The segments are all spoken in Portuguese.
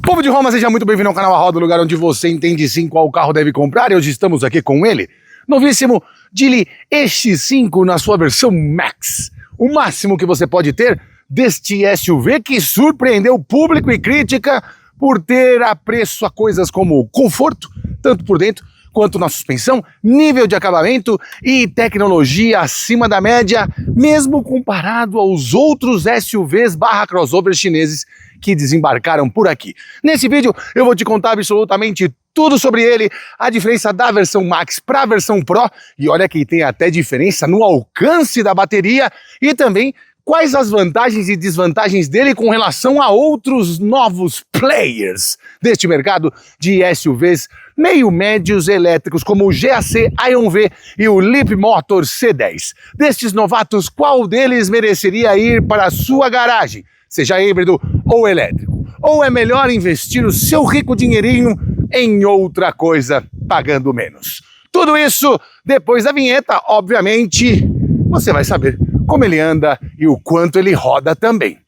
Povo de Roma, seja muito bem-vindo ao canal A Roda, o lugar onde você entende sim qual carro deve comprar. E hoje estamos aqui com ele, novíssimo Geely EX5 na sua versão Max. O máximo que você pode ter deste SUV que surpreendeu público e crítica por ter apreço a coisas como conforto, tanto por dentro quanto na suspensão, nível de acabamento e tecnologia acima da média, mesmo comparado aos outros SUVs / crossovers chineses que desembarcaram por aqui. Nesse vídeo eu vou te contar absolutamente tudo sobre ele, a diferença da versão Max para a versão Pro, e olha que tem até diferença no alcance da bateria, e também quais as vantagens e desvantagens dele com relação a outros novos players deste mercado de SUVs meio médios elétricos, como o GAC Aion-V e o Leapmotor C10. Destes novatos, qual deles mereceria ir para a sua garagem, seja híbrido ou elétrico? Ou é melhor investir o seu rico dinheirinho em outra coisa, pagando menos? Tudo isso depois da vinheta, obviamente, você vai saber como ele anda e o quanto ele roda também.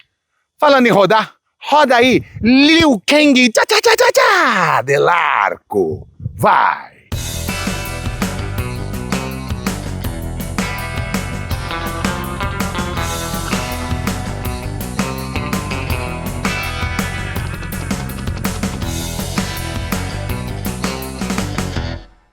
Falando em rodar, roda aí, Liu Kang del Arco. Vai!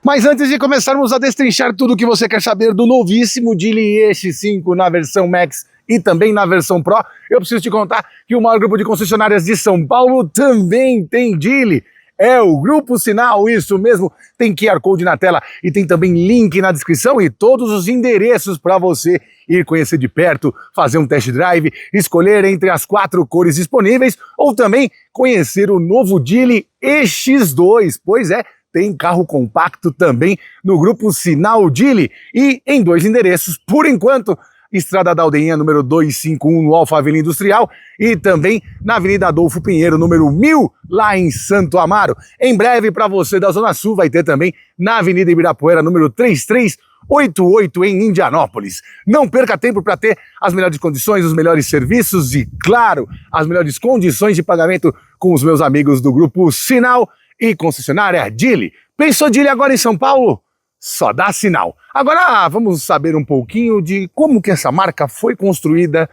Mas antes de começarmos a destrinchar tudo o que você quer saber do novíssimo Geely EX5 na versão Max e também na versão Pro, eu preciso te contar que o maior grupo de concessionárias de São Paulo também tem Geely. É o Grupo Sinal, isso mesmo, tem QR Code na tela e tem também link na descrição e todos os endereços para você ir conhecer de perto, fazer um test drive, escolher entre as 4 cores disponíveis ou também conhecer o novo Geely EX2, pois é, tem carro compacto também no Grupo Sinal Geely e em 2 endereços, por enquanto, Estrada da Aldeinha, número 251, no Alphaville Industrial, e também na Avenida Adolfo Pinheiro, número 1000, lá em Santo Amaro. Em breve, para você da Zona Sul, vai ter também na Avenida Ibirapuera, número 3388, em Indianópolis. Não perca tempo para ter as melhores condições, os melhores serviços e, claro, as melhores condições de pagamento com os meus amigos do Grupo Sinal e concessionária Geely. Pensou Geely agora em São Paulo? Só dá sinal. Agora vamos saber um pouquinho de como que essa marca foi construída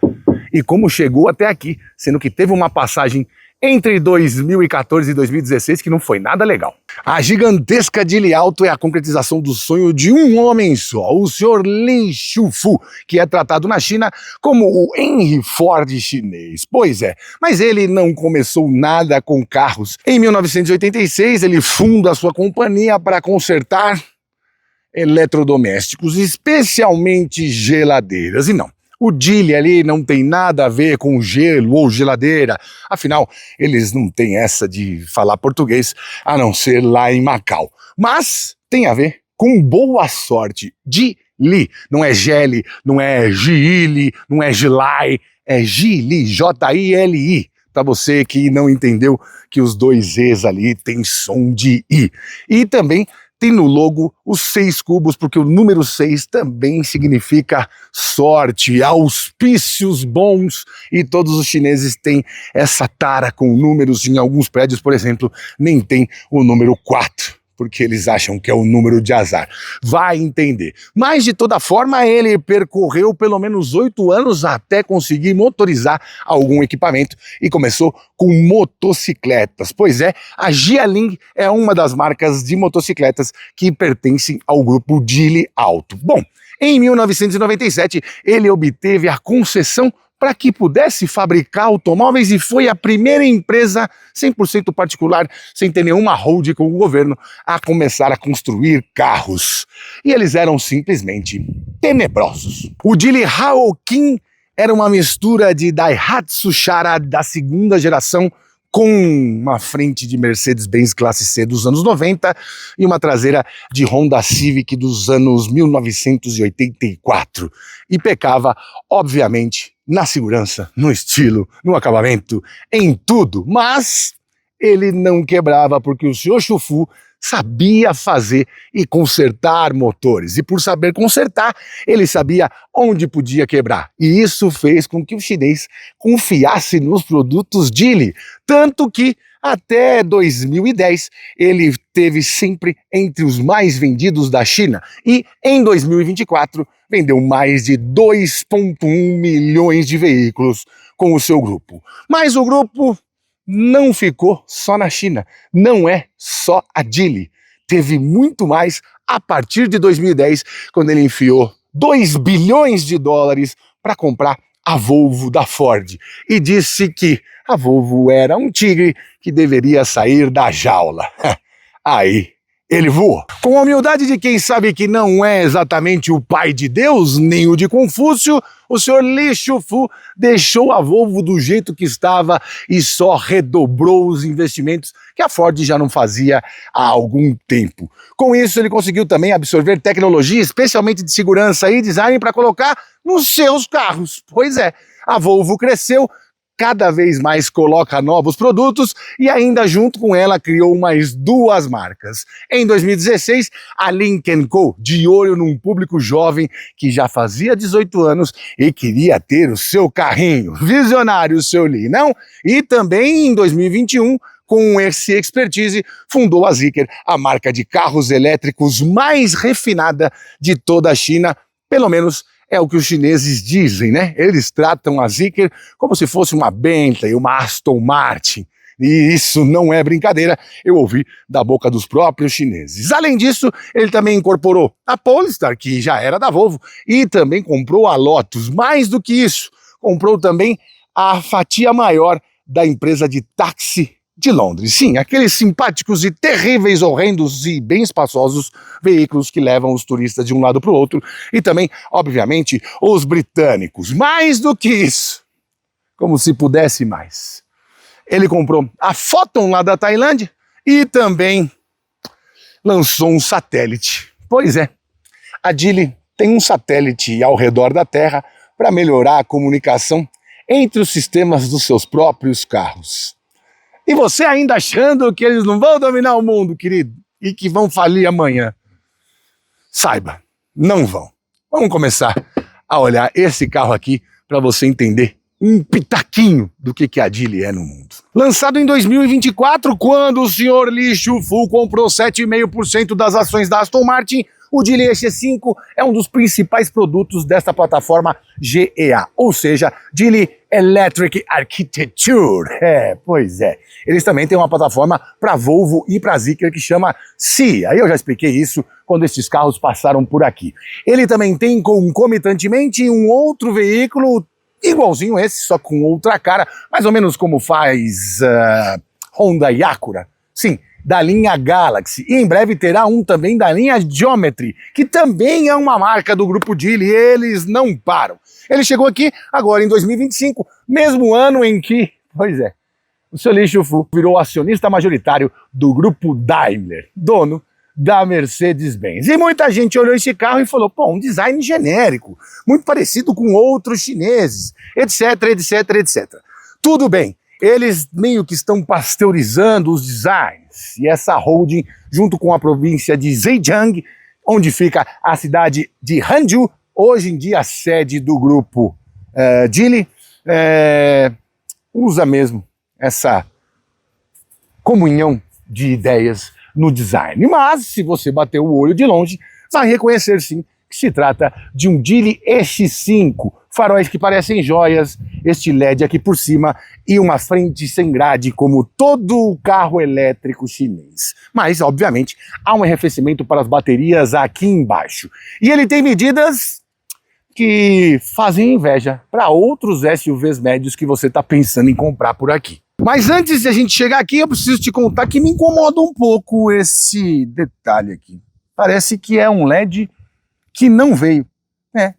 e como chegou até aqui, sendo que teve uma passagem entre 2014 e 2016 que não foi nada legal. A gigantesca Geely Auto é a concretização do sonho de um homem só, o Sr. Li Shufu, que é tratado na China como o Henry Ford chinês. Pois é, mas ele não começou nada com carros. Em 1986, ele funda a sua companhia para consertar eletrodomésticos, especialmente geladeiras. E não, o Geely ali não tem nada a ver com gelo ou geladeira, afinal, eles não têm essa de falar português, a não ser lá em Macau. Mas tem a ver com boa sorte. Geely, não é Geely, não é Geely, não é Gilai, é Geely, J-I-L-I. Para você que não entendeu que os 2 E's ali tem som de I. E também tem no logo os 6 cubos, porque o número 6 também significa sorte, auspícios bons, e todos os chineses têm essa tara com números. Em alguns prédios, por exemplo, nem tem o número 4, porque eles acham que é o número de azar. Vai entender. Mas, de toda forma, ele percorreu pelo menos 8 anos até conseguir motorizar algum equipamento e começou com motocicletas. Pois é, a Jialing é uma das marcas de motocicletas que pertencem ao grupo Geely Auto. Bom, em 1997, ele obteve a concessão para que pudesse fabricar automóveis e foi a primeira empresa 100% particular, sem ter nenhuma holding com o governo, a começar a construir carros. E eles eram simplesmente tenebrosos. O Geely Haokin era uma mistura de Daihatsu Chara da 2ª geração com uma frente de Mercedes-Benz classe C dos anos 90 e uma traseira de Honda Civic dos anos 1984. E pecava, obviamente, na segurança, no estilo, no acabamento, em tudo. Mas ele não quebrava porque o Sr. Shufu sabia fazer e consertar motores. E por saber consertar, ele sabia onde podia quebrar. E isso fez com que o chinês confiasse nos produtos Geely. Tanto que Até 2010, ele teve sempre entre os mais vendidos da China e, em 2024, vendeu mais de 2,1 milhões de veículos com o seu grupo. Mas o grupo não ficou só na China, não é só a Geely. Teve muito mais a partir de 2010, quando ele enfiou 2 bilhões de dólares para comprar a Volvo da Ford e disse que a Volvo era um tigre que deveria sair da jaula. Aí ele voou. Com a humildade de quem sabe que não é exatamente o pai de Deus, nem o de Confúcio, o senhor Li Shufu deixou a Volvo do jeito que estava e só redobrou os investimentos que a Ford já não fazia há algum tempo. Com isso, ele conseguiu também absorver tecnologia, especialmente de segurança e design, para colocar nos seus carros. Pois é, a Volvo cresceu, cada vez mais coloca novos produtos e ainda junto com ela criou mais 2 marcas. Em 2016, a Lynk & Co, de olho num público jovem que já fazia 18 anos e queria ter o seu carrinho. Visionário o seu Li, não? E também em 2021, com esse expertise, fundou a Zeekr, a marca de carros elétricos mais refinada de toda a China, pelo menos é o que os chineses dizem, né? Eles tratam a Zeekr como se fosse uma Bentley, uma Aston Martin. E isso não é brincadeira, eu ouvi da boca dos próprios chineses. Além disso, ele também incorporou a Polestar, que já era da Volvo, e também comprou a Lotus. Mais do que isso, comprou também a fatia maior da empresa de táxi de Londres. Sim, aqueles simpáticos e terríveis, horrendos e bem espaçosos veículos que levam os turistas de um lado para o outro. E também, obviamente, os britânicos. Mais do que isso, como se pudesse mais. Ele comprou a Photon lá da Tailândia e também lançou um satélite. Pois é, a Geely tem um satélite ao redor da Terra para melhorar a comunicação entre os sistemas dos seus próprios carros. E você ainda achando que eles não vão dominar o mundo, querido, e que vão falir amanhã? Saiba, não vão. Vamos começar a olhar esse carro aqui para você entender um pitaquinho do que a Geely é no mundo. Lançado em 2024, quando o senhor Li Shufu comprou 7,5% das ações da Aston Martin, o Geely EX5 é um dos principais produtos desta plataforma GEA, ou seja, Geely Electric Architecture. Pois é. Eles também têm uma plataforma para Volvo e para Zeekr que chama SEA. Aí eu já expliquei isso quando esses carros passaram por aqui. Ele também tem concomitantemente um outro veículo igualzinho esse, só com outra cara, mais ou menos como faz Honda e Acura. Sim, da linha Galaxy, e em breve terá um também da linha Geometry, que também é uma marca do grupo Geely, e eles não param. Ele chegou aqui agora em 2025, mesmo ano em que, pois é, o seu Li Shufu virou acionista majoritário do grupo Daimler, dono da Mercedes-Benz. E muita gente olhou esse carro e falou, pô, um design genérico, muito parecido com outros chineses, etc, etc, etc. Tudo bem. Eles meio que estão pasteurizando os designs. E essa holding, junto com a província de Zhejiang, onde fica a cidade de Hangzhou, hoje em dia a sede do grupo Geely, usa mesmo essa comunhão de ideias no design. Mas, se você bater o olho de longe, vai reconhecer sim que se trata de um Geely EX5, faróis que parecem joias, este LED aqui por cima e uma frente sem grade como todo carro elétrico chinês. Mas, obviamente, há um arrefecimento para as baterias aqui embaixo. E ele tem medidas que fazem inveja para outros SUVs médios que você está pensando em comprar por aqui. Mas antes de a gente chegar aqui, eu preciso te contar que me incomoda um pouco esse detalhe aqui. Parece que é um LED que não veio.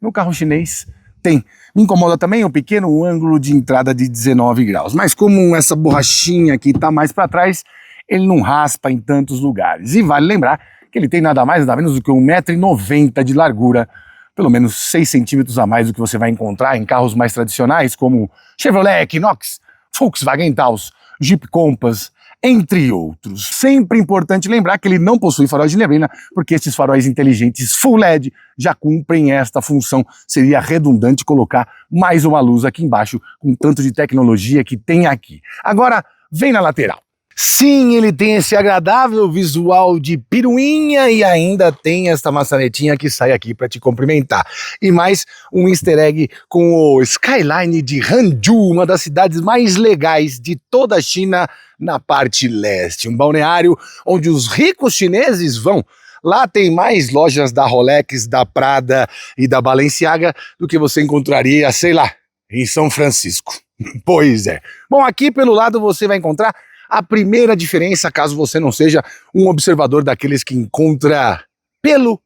No carro chinês tem. Me incomoda também o pequeno ângulo de entrada de 19 graus. Mas como essa borrachinha aqui está mais para trás, ele não raspa em tantos lugares. E vale lembrar que ele tem nada mais nada menos do que 1,90 m de largura, pelo menos 6 centímetros a mais do que você vai encontrar em carros mais tradicionais, como Chevrolet Equinox, Volkswagen Taos, Jeep Compass, entre outros. Sempre importante lembrar que ele não possui faróis de neblina, porque esses faróis inteligentes Full LED já cumprem esta função. Seria redundante colocar mais uma luz aqui embaixo, com tanto de tecnologia que tem aqui. Agora, vem na lateral. Sim, ele tem esse agradável visual de piruinha e ainda tem esta maçanetinha que sai aqui para te cumprimentar. E mais um easter egg com o skyline de Hangzhou, uma das cidades mais legais de toda a China na parte leste. Um balneário onde os ricos chineses vão. Lá tem mais lojas da Rolex, da Prada e da Balenciaga do que você encontraria, sei lá, em São Francisco. Pois é. Bom, aqui pelo lado você vai encontrar a primeira diferença, caso você não seja um observador daqueles que encontra pelo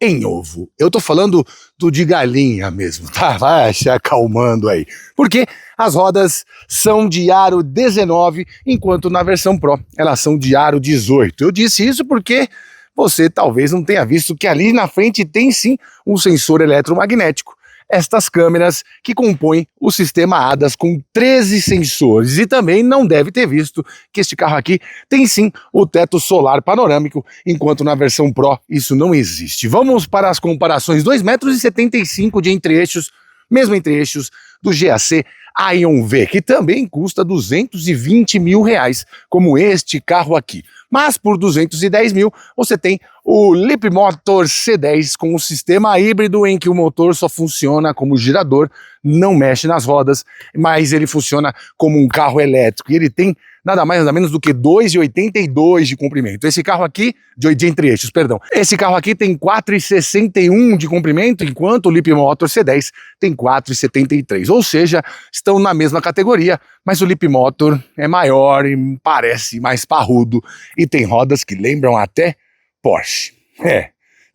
em ovo. Eu tô falando do de galinha mesmo, tá? Vai se acalmando aí. Porque as rodas são de aro 19, enquanto na versão Pro elas são de aro 18. Eu disse isso porque você talvez não tenha visto que ali na frente tem sim um sensor eletromagnético. Estas câmeras que compõem o sistema ADAS com 13 sensores, e também não deve ter visto que este carro aqui tem sim o teto solar panorâmico, enquanto na versão Pro isso não existe. Vamos para as comparações: 2,75 m de entre-eixos, mesmo entre-eixos do GAC Aion V, que também custa 220 mil reais, como este carro aqui. Mas por 210 mil você tem o Leapmotor C10 com um sistema híbrido em que o motor só funciona como girador, não mexe nas rodas, mas ele funciona como um carro elétrico e ele tem nada mais nada menos do que 2,82 de comprimento. Esse carro aqui, de entre-eixos, perdão. Esse carro aqui tem 4,61 de comprimento, enquanto o Leapmotor C10 tem 4,73. Ou seja, estão na mesma categoria, mas o Leapmotor é maior e parece mais parrudo e tem rodas que lembram até Porsche.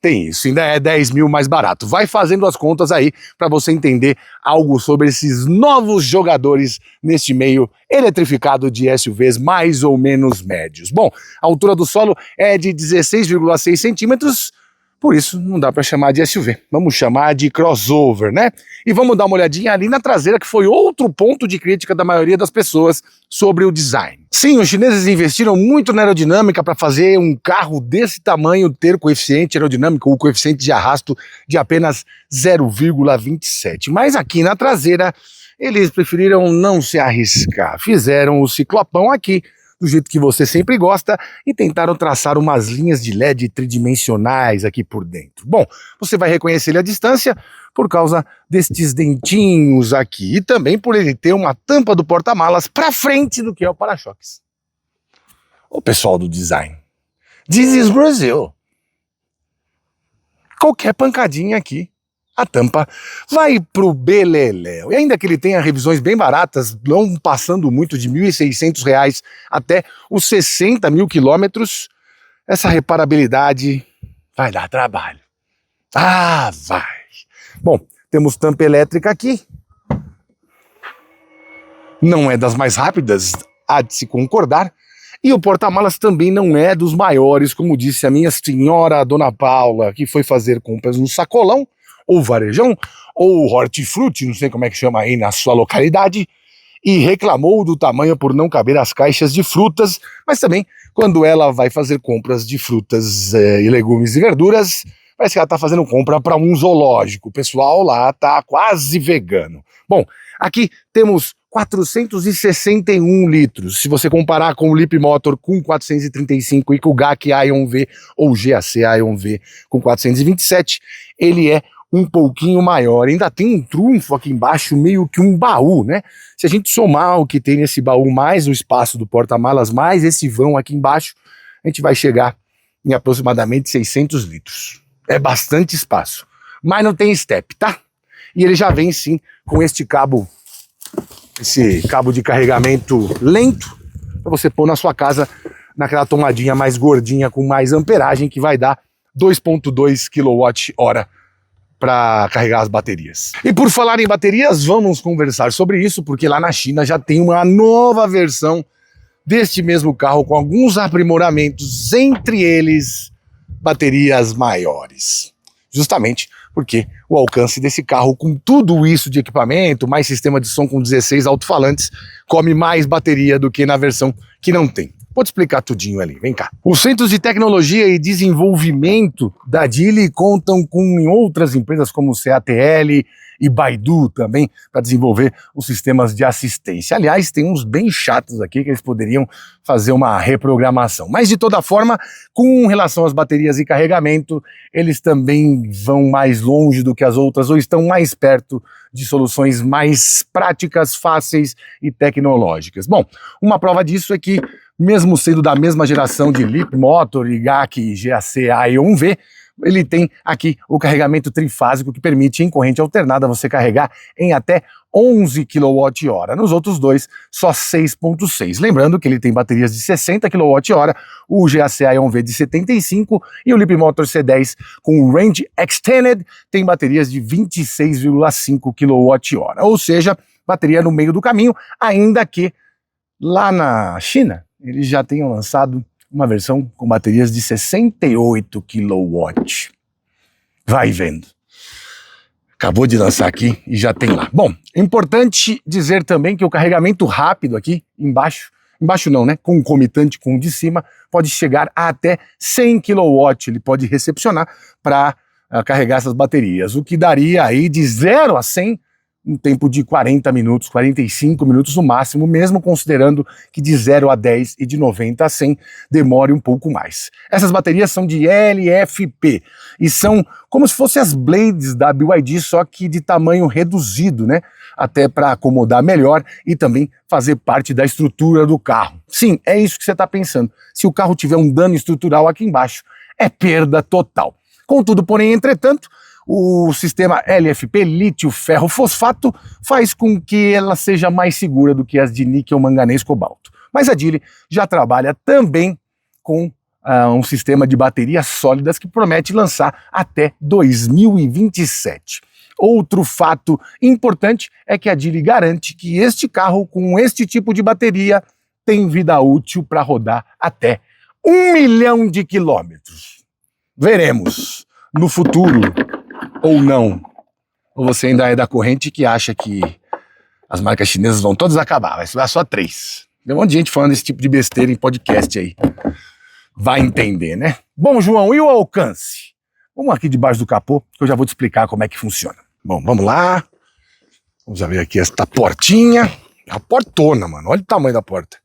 Tem isso, ainda é 10 mil mais barato. Vai fazendo as contas aí para você entender algo sobre esses novos jogadores neste meio eletrificado de SUVs mais ou menos médios. Bom, a altura do solo é de 16,6 centímetros, por isso não dá para chamar de SUV, vamos chamar de crossover, né? E vamos dar uma olhadinha ali na traseira, que foi outro ponto de crítica da maioria das pessoas sobre o design. Sim, os chineses investiram muito na aerodinâmica para fazer um carro desse tamanho ter coeficiente aerodinâmico, ou coeficiente de arrasto de apenas 0,27. Mas aqui na traseira eles preferiram não se arriscar, fizeram o ciclopão aqui, do jeito que você sempre gosta, e tentaram traçar umas linhas de LED tridimensionais aqui por dentro. Bom, você vai reconhecer ele à distância por causa destes dentinhos aqui, e também por ele ter uma tampa do porta-malas para frente do que é o para-choques. O pessoal do design. This is Brazil. Qualquer pancadinha aqui, a tampa vai pro beleléu. E ainda que ele tenha revisões bem baratas, não passando muito de R$ 1.600 até os 60 mil quilômetros, essa reparabilidade vai dar trabalho. Ah, vai! Bom, temos tampa elétrica aqui. Não é das mais rápidas, há de se concordar. E o porta-malas também não é dos maiores, como disse a minha senhora Dona Paula, que foi fazer compras no sacolão, ou varejão, ou hortifruti, não sei como é que chama aí na sua localidade, e reclamou do tamanho por não caber as caixas de frutas, mas também quando ela vai fazer compras de frutas e legumes e verduras, parece que ela está fazendo compra para um zoológico. O pessoal lá está quase vegano. Bom, aqui temos 461 litros. Se você comparar com o Leapmotor com 435 e com o GAC Aion V ou GAC Aion V com 427, ele é um pouquinho maior. Ainda tem um trunfo aqui embaixo, meio que um baú, né? Se a gente somar o que tem nesse baú, mais o espaço do porta-malas, mais esse vão aqui embaixo, a gente vai chegar em aproximadamente 600 litros. É bastante espaço, mas não tem step, tá? E ele já vem sim com esse cabo de carregamento lento, para você pôr na sua casa, naquela tomadinha mais gordinha, com mais amperagem, que vai dar 2,2 kWh para carregar as baterias. E por falar em baterias, vamos conversar sobre isso, porque lá na China já tem uma nova versão deste mesmo carro com alguns aprimoramentos, entre eles baterias maiores. Justamente porque o alcance desse carro, com tudo isso de equipamento, mais sistema de som com 16 alto-falantes, come mais bateria do que na versão que não tem. Vou te explicar tudinho ali, vem cá. Os centros de tecnologia e desenvolvimento da Geely contam com outras empresas como CATL e Baidu também para desenvolver os sistemas de assistência. Aliás, tem uns bem chatos aqui que eles poderiam fazer uma reprogramação. Mas de toda forma, com relação às baterias e carregamento, eles também vão mais longe do que as outras ou estão mais perto de soluções mais práticas, fáceis e tecnológicas. Bom, uma prova disso é que mesmo sendo da mesma geração de Leapmotor e GAC GAC Aion-V, ele tem aqui o carregamento trifásico que permite em corrente alternada você carregar em até 11 kWh. Nos outros dois, só 6,6. Lembrando que ele tem baterias de 60 kWh, o GAC Aion-V de 75 e o Leapmotor C10 com Range Extended tem baterias de 26,5 kWh. Ou seja, bateria no meio do caminho, ainda que lá na China eles já tenham lançado uma versão com baterias de 68 kW. Vai vendo. Acabou de lançar aqui e já tem lá. Bom, importante dizer também que o carregamento rápido aqui embaixo não, né? Concomitante com o de cima, pode chegar a até 100 kW. Ele pode recepcionar para carregar essas baterias, o que daria aí de 0 a 100 um tempo de 40 minutos, 45 minutos no máximo, mesmo considerando que de 0 a 10 e de 90 a 100 demore um pouco mais. Essas baterias são de LFP e são como se fossem as Blades da BYD, só que de tamanho reduzido, né? Até para acomodar melhor e também fazer parte da estrutura do carro. Sim, é isso que você está pensando. Se o carro tiver um dano estrutural aqui embaixo, é perda total. Contudo, porém, entretanto, o sistema LFP, lítio-ferro-fosfato, faz com que ela seja mais segura do que as de níquel, manganês, cobalto. Mas a Geely já trabalha também com um sistema de baterias sólidas que promete lançar até 2027. Outro fato importante é que a Geely garante que este carro com este tipo de bateria tem vida útil para rodar até 1 milhão de quilômetros. Veremos no futuro ou não. Ou você ainda é da corrente que acha que as marcas chinesas vão todas acabar, vai sobrar só 3. Tem um monte de gente falando esse tipo de besteira em podcast aí. Vai entender, né? Bom, João, e o alcance? Vamos aqui debaixo do capô, que eu já vou te explicar como é que funciona. Bom, vamos lá. Vamos abrir aqui esta portinha. É uma portona, mano. Olha o tamanho da porta.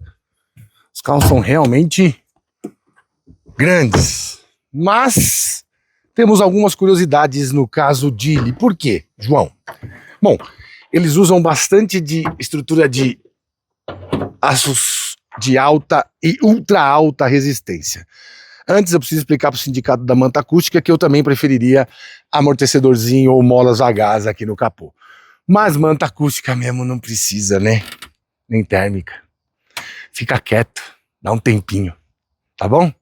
Os carros são realmente grandes. Mas temos algumas curiosidades no caso Geely. Por quê, João? Bom, eles usam bastante de estrutura de aços de alta e ultra alta resistência. Antes eu preciso explicar para o sindicato da manta acústica que eu também preferiria amortecedorzinho ou molas a gás aqui no capô. Mas manta acústica mesmo não precisa, né? Nem térmica. Fica quieto, dá um tempinho, tá bom?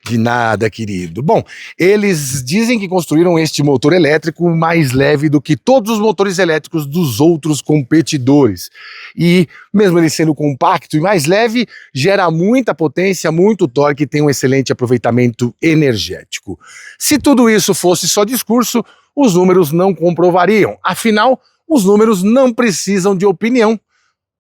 De nada, querido. Bom, eles dizem que construíram este motor elétrico mais leve do que todos os motores elétricos dos outros competidores. E, mesmo ele sendo compacto e mais leve, gera muita potência, muito torque e tem um excelente aproveitamento energético. Se tudo isso fosse só discurso, os números não comprovariam. Afinal, os números não precisam de opinião,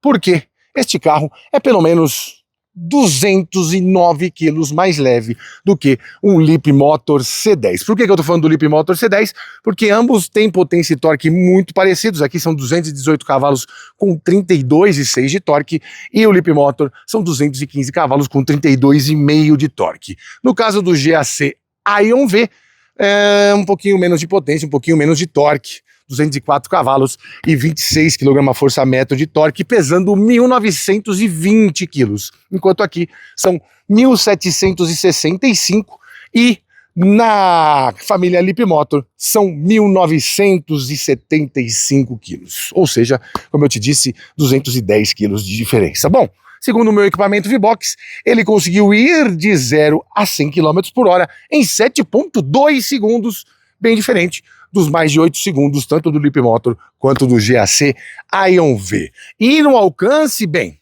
porque este carro é pelo menos 209 quilos mais leve do que um Leapmotor C10. Por que eu tô falando do Leapmotor C10? Porque ambos têm potência e torque muito parecidos. Aqui são 218 cavalos com 32,6 de torque e o Leapmotor são 215 cavalos com 32,5 de torque. No caso do GAC Aion-V, é um pouquinho menos de potência, um pouquinho menos de torque. 204 cavalos e 26 kgfm de torque, pesando 1.920 quilos, enquanto aqui são 1.765 e na família Leapmotor são 1.975 quilos, ou seja, como eu te disse, 210 quilos de diferença. Bom, segundo o meu equipamento V-Box, ele conseguiu ir de 0 a 100 km por hora em 7,2 segundos, bem diferente dos mais de 8 segundos, tanto do Leapmotor quanto do GAC Aion-V. E no alcance, bem,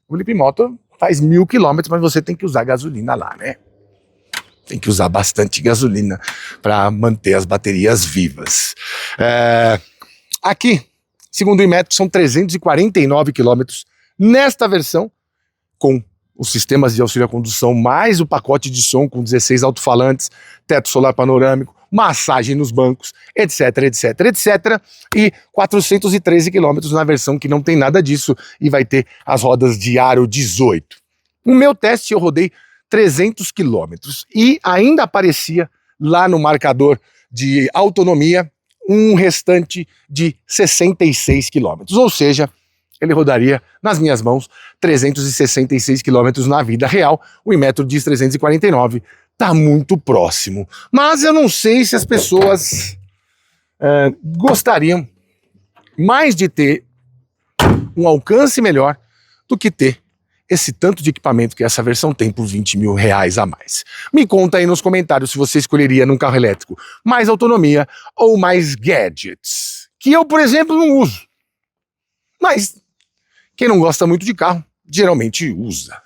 o Leapmotor faz 1.000 km, mas você tem que usar gasolina lá, né? Tem que usar bastante gasolina para manter as baterias vivas. Aqui, segundo o Inmetro, são 349 km nesta versão com os sistemas de auxílio à condução, mais o pacote de som com 16 alto-falantes, teto solar panorâmico, massagem nos bancos, etc, etc, etc, e 413 quilômetros na versão que não tem nada disso e vai ter as rodas de aro 18. No meu teste eu rodei 300 quilômetros e ainda aparecia lá no marcador de autonomia um restante de 66 quilômetros, ou seja, ele rodaria nas minhas mãos 366 quilômetros na vida real. O Inmetro diz 349, tá muito próximo. Mas eu não sei se as pessoas gostariam mais de ter um alcance melhor do que ter esse tanto de equipamento que essa versão tem por 20 mil reais a mais. Me conta aí nos comentários se você escolheria num carro elétrico mais autonomia ou mais gadgets, que eu, por exemplo, não uso. Mas quem não gosta muito de carro, geralmente usa.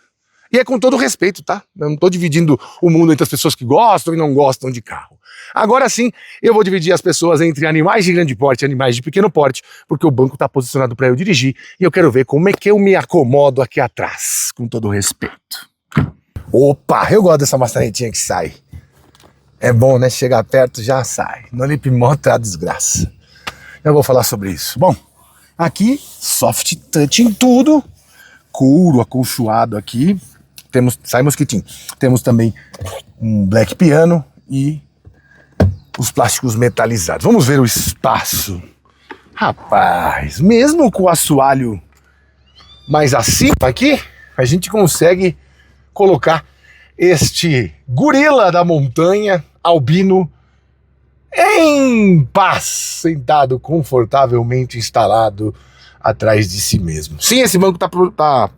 E é com todo respeito, tá? Eu não tô dividindo o mundo entre as pessoas que gostam e não gostam de carro. Agora sim, eu vou dividir as pessoas entre animais de grande porte e animais de pequeno porte, porque o banco tá posicionado para eu dirigir e eu quero ver como é que eu me acomodo aqui atrás, com todo respeito. Opa, eu gosto dessa maçanetinha que sai. É bom, né? Chegar perto já sai. No Lip Moto é a desgraça. Eu vou falar sobre isso. Bom, aqui, soft touch em tudo, couro acolchoado aqui, sai mosquitinho. Temos também um black piano e os plásticos metalizados. Vamos ver o espaço. Rapaz, mesmo com o assoalho mais acima aqui, a gente consegue colocar este gorila da montanha, albino, em paz, sentado confortavelmente instalado atrás de si mesmo. Sim, esse banco tá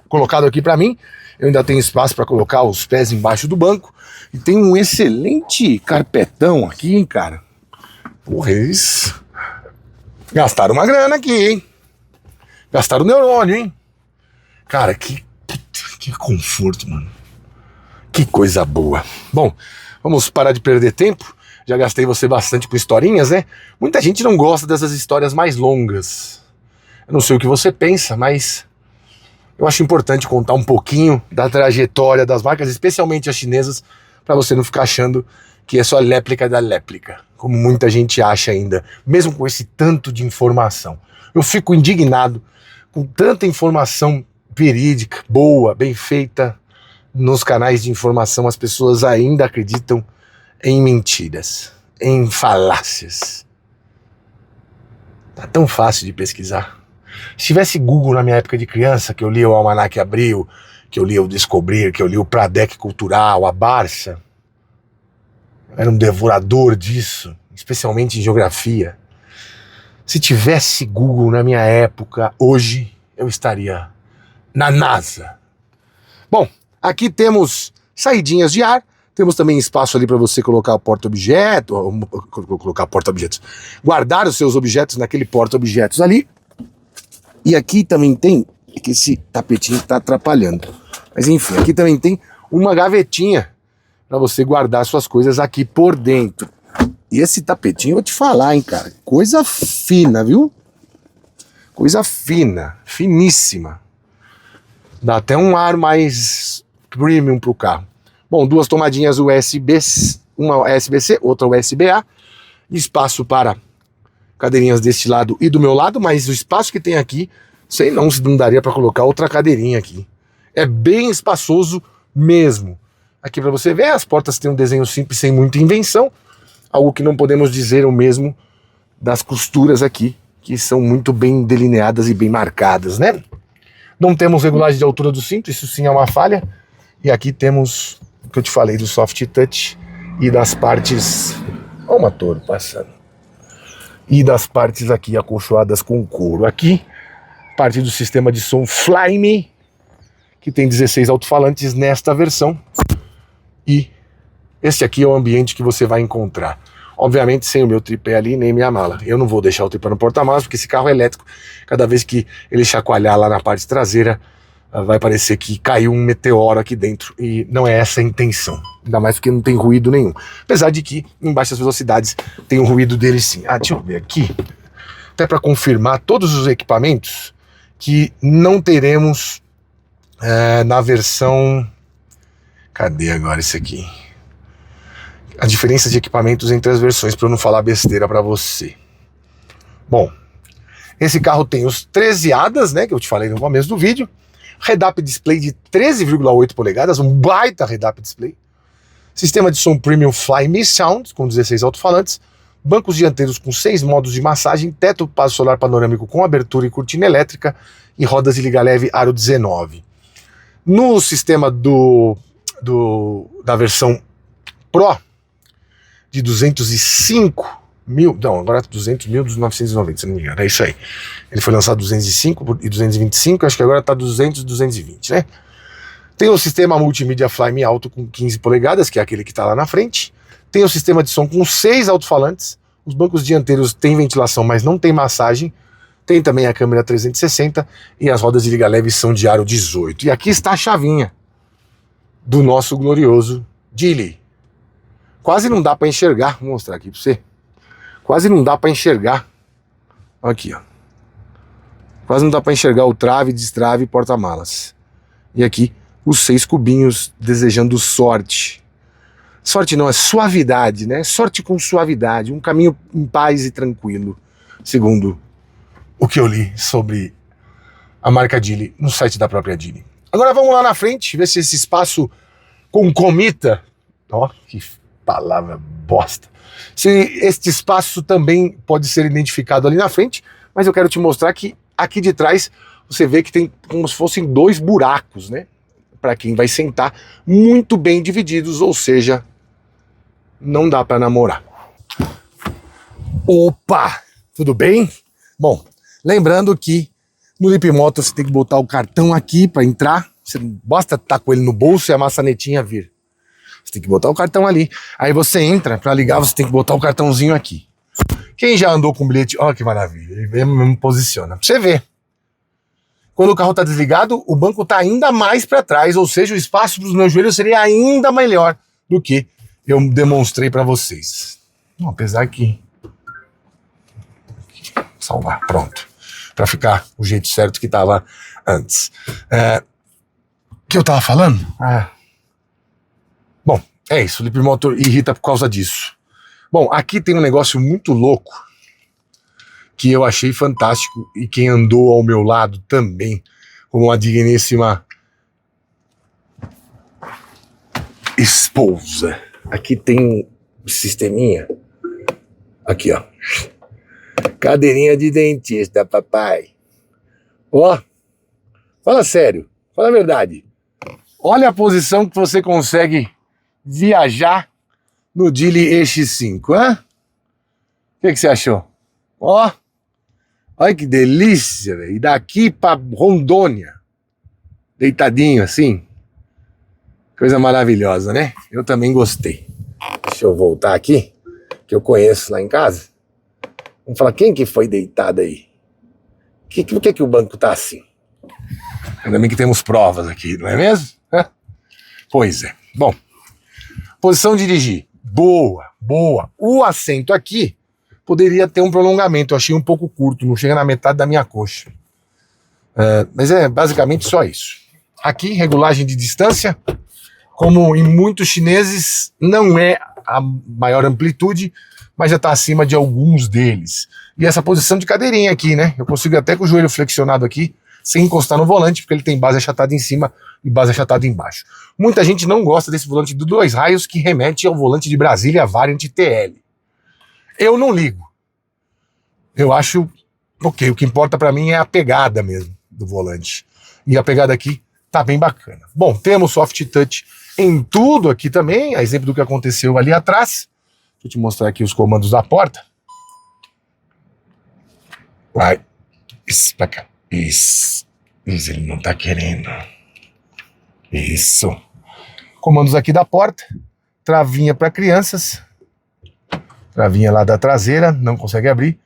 colocado aqui para mim. Eu ainda tenho espaço para colocar os pés embaixo do banco. E tem um excelente carpetão aqui, hein, cara. Porra, eles gastaram uma grana aqui, hein. Gastaram o neurônio, hein. Cara, que conforto, mano. Que coisa boa. Bom, vamos parar de perder tempo. Já gastei você bastante com historinhas, né? Muita gente não gosta dessas histórias mais longas. Eu não sei o que você pensa, mas eu acho importante contar um pouquinho da trajetória das marcas, especialmente as chinesas, para você não ficar achando que é só réplica da réplica, como muita gente acha ainda, mesmo com esse tanto de informação. Eu fico indignado com tanta informação verídica, boa, bem feita, nos canais de informação. As pessoas ainda acreditam em mentiras, em falácias. Tá tão fácil de pesquisar. Se tivesse Google na minha época de criança, que eu lia o Almanac Abril, que eu lia o Descobrir, que eu lia o Pradec Cultural, a Barça, eu era um devorador disso, especialmente em geografia. Se tivesse Google na minha época, hoje eu estaria na NASA. Bom, aqui temos saidinhas de ar. Temos também espaço ali para você colocar o porta-objeto, guardar os seus objetos naquele porta-objetos ali. E aqui também tem, é que esse tapetinho está atrapalhando. Mas enfim, aqui também tem uma gavetinha para você guardar suas coisas aqui por dentro. E esse tapetinho, eu vou te falar, hein, cara, coisa fina, viu? Coisa fina, finíssima. Dá até um ar mais premium pro carro. Bom, duas tomadinhas USB, uma USB-C, outra USB-A, espaço para cadeirinhas deste lado e do meu lado, mas o espaço que tem aqui, sei não se não daria para colocar outra cadeirinha aqui. É bem espaçoso mesmo. Aqui para você ver, as portas têm um desenho simples, sem muita invenção, algo que não podemos dizer o mesmo das costuras aqui, que são muito bem delineadas e bem marcadas, né? Não temos regulagem de altura do cinto, isso sim é uma falha. E aqui temos o que eu te falei do soft touch e das partes... Olha o motor passando. E das partes aqui acolchoadas com couro. Aqui, parte do sistema de som Flyme, que tem 16 alto-falantes nesta versão. E esse aqui é o ambiente que você vai encontrar. Obviamente sem o meu tripé ali, nem minha mala. Eu não vou deixar o tripé no porta-malas, porque esse carro é elétrico. Cada vez que ele chacoalhar lá na parte traseira, vai parecer que caiu um meteoro aqui dentro, e não é essa a intenção, ainda mais porque não tem ruído nenhum, apesar de que em baixas velocidades tem o ruído dele sim. Deixa eu ver aqui, até para confirmar todos os equipamentos, que não teremos na versão... Cadê agora esse aqui? A diferença de equipamentos entre as versões, para eu não falar besteira para você. Bom, esse carro tem os 13 hadas, né, que eu te falei no começo do vídeo. Head-up display de 13,8 polegadas, um baita head-up display. Sistema de som Premium Fly Me Sound, com 16 alto-falantes. Bancos dianteiros com 6 modos de massagem. Teto solar panorâmico com abertura e cortina elétrica. E rodas de liga leve aro 19. No sistema da versão Pro, de 205 mil, não, agora 200 mil dos 990, se não me engano, é isso aí. Ele foi lançado 205 e 225, acho que agora tá 200 e 220, né? Tem o sistema multimídia Fly Me Auto com 15 polegadas, que é aquele que tá lá na frente. Tem o sistema de som com 6 alto-falantes. Os bancos dianteiros têm ventilação, mas não tem massagem. Tem também a câmera 360 e as rodas de liga leve são de aro 18. E aqui está a chavinha do nosso glorioso Geely. Quase não dá para enxergar, vou mostrar aqui para você. Quase não dá para enxergar. Aqui, ó. Quase não dá para enxergar o trave, destrave e porta-malas. E aqui os 6 cubinhos desejando sorte. Sorte não, é suavidade, né? Sorte com suavidade, um caminho em paz e tranquilo, segundo o que eu li sobre a marca Geely no site da própria Geely. Agora vamos lá na frente, ver se esse espaço concomita. Ó, que palavra bosta. Se este espaço também pode ser identificado ali na frente, mas eu quero te mostrar que aqui de trás você vê que tem como se fossem 2 buracos, né? Para quem vai sentar, muito bem divididos, ou seja, não dá para namorar. Opa, tudo bem? Bom, lembrando que no Leapmotor você tem que botar o cartão aqui para entrar, você não basta estar com ele no bolso e a maçanetinha vir. Você tem que botar o cartão ali. Aí você entra, para ligar você tem que botar o cartãozinho aqui. Quem já andou com bilhete, olha que maravilha, ele mesmo posiciona. Pra você ver. Quando o carro está desligado, o banco está ainda mais para trás, ou seja, o espaço dos meus joelhos seria ainda melhor do que eu demonstrei para vocês. Apesar que... salvar, pronto. Para ficar o jeito certo que estava antes. O que eu estava falando? Bom, é isso, o Leapmotor irrita por causa disso. Bom, aqui tem um negócio muito louco que eu achei fantástico e quem andou ao meu lado também, como uma digníssima esposa. Aqui tem um sisteminha. Aqui, ó. Cadeirinha de dentista, papai. Ó, fala sério, fala a verdade. Olha a posição que você consegue viajar no Geely EX5, hã? O que você achou? Ó, olha que delícia, velho. E daqui pra Rondônia, deitadinho assim. Coisa maravilhosa, né? Eu também gostei. Deixa eu voltar aqui, que eu conheço lá em casa. Vamos falar, quem que foi deitado aí? Por que o banco tá assim? Ainda bem que temos provas aqui, não é mesmo? Pois é. Bom, posição de dirigir. Boa, boa. O assento aqui poderia ter um prolongamento. Eu achei um pouco curto, não chega na metade da minha coxa. Mas é basicamente só isso. Aqui, regulagem de distância. Como em muitos chineses, não é a maior amplitude, mas já está acima de alguns deles. E essa posição de cadeirinha aqui, né? Eu consigo até com o joelho flexionado aqui, sem encostar no volante, porque ele tem base achatada em cima e base achatada embaixo. Muita gente não gosta desse volante de 2 raios que remete ao volante de Brasília Variant TL. Eu não ligo. Eu acho, ok, o que importa para mim é a pegada mesmo do volante. E a pegada aqui tá bem bacana. Bom, temos soft touch em tudo aqui também, a exemplo do que aconteceu ali atrás. Deixa eu te mostrar aqui os comandos da porta. Vai. Isso pra cá. Isso. Isso, ele não tá querendo. Isso. Comandos aqui da porta. Travinha para crianças. Travinha lá da traseira, não consegue abrir.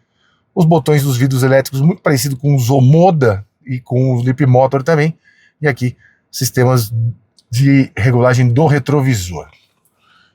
Os botões dos vidros elétricos, muito parecido com os Omoda e com o Leapmotor também. E aqui, sistemas de regulagem do retrovisor.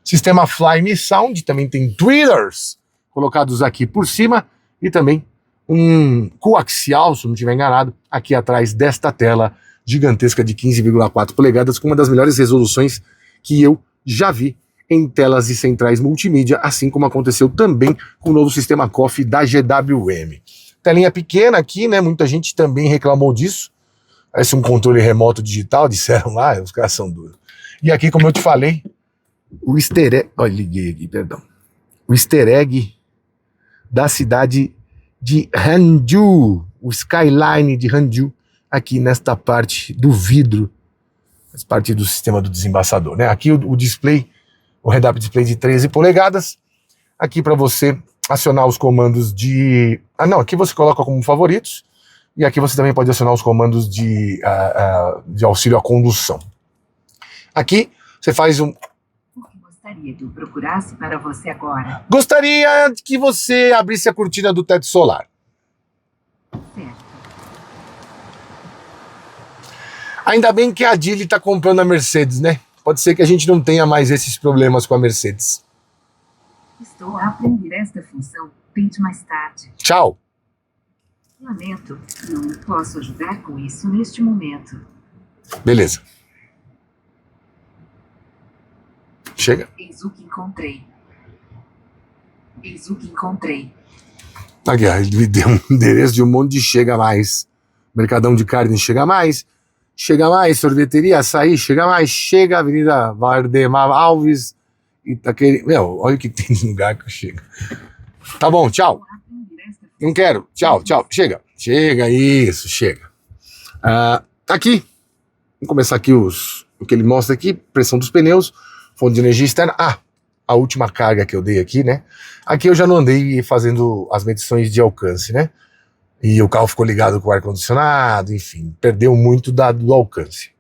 Sistema Fly Me Sound, também tem tweeters colocados aqui por cima e também um coaxial, se não estiver enganado, aqui atrás desta tela gigantesca de 15,4 polegadas com uma das melhores resoluções que eu já vi em telas e centrais multimídia, assim como aconteceu também com o novo sistema COF da GWM. Telinha pequena aqui, né? Muita gente também reclamou disso. Parece um controle remoto digital, disseram lá, os caras são duros. E aqui, como eu te falei, o easter egg... Olha, liguei aqui, perdão. O easter egg da cidade de Hangzhou, o skyline de Hangzhou, aqui nesta parte do vidro, faz parte do sistema do desembaçador, né? Aqui o display, o head-up display de 13 polegadas, aqui para você acionar os comandos de... aqui você coloca como favoritos, e aqui você também pode acionar os comandos de auxílio à condução. Aqui você faz um... O que gostaria que eu procurasse para você agora? Gostaria que você abrisse a cortina do teto solar. Certo. Ainda bem que a Dilly está comprando a Mercedes, né? Pode ser que a gente não tenha mais esses problemas com a Mercedes. Estou a aprender esta função. Tente mais tarde. Tchau. Lamento, não posso ajudar com isso neste momento. Beleza. Chega. Eis o que encontrei. Eis o que encontrei. Aqui, ele me deu um endereço de um monte de chega mais. Mercadão de carne, chega mais. Chega mais, sorveteria, açaí, chega mais. Chega, Avenida Valdemar Alves. Itaqueri... Meu, olha o que tem de lugar que eu chego. Tá bom, tchau. Não quero. Tchau, tchau. Chega. Chega, isso, chega. Aqui, vamos começar aqui o que ele mostra aqui. Pressão dos pneus, fonte de energia externa. A última carga que eu dei aqui, né? Aqui eu já não andei fazendo as medições de alcance, né? E o carro ficou ligado com o ar-condicionado, enfim, perdeu muito do alcance.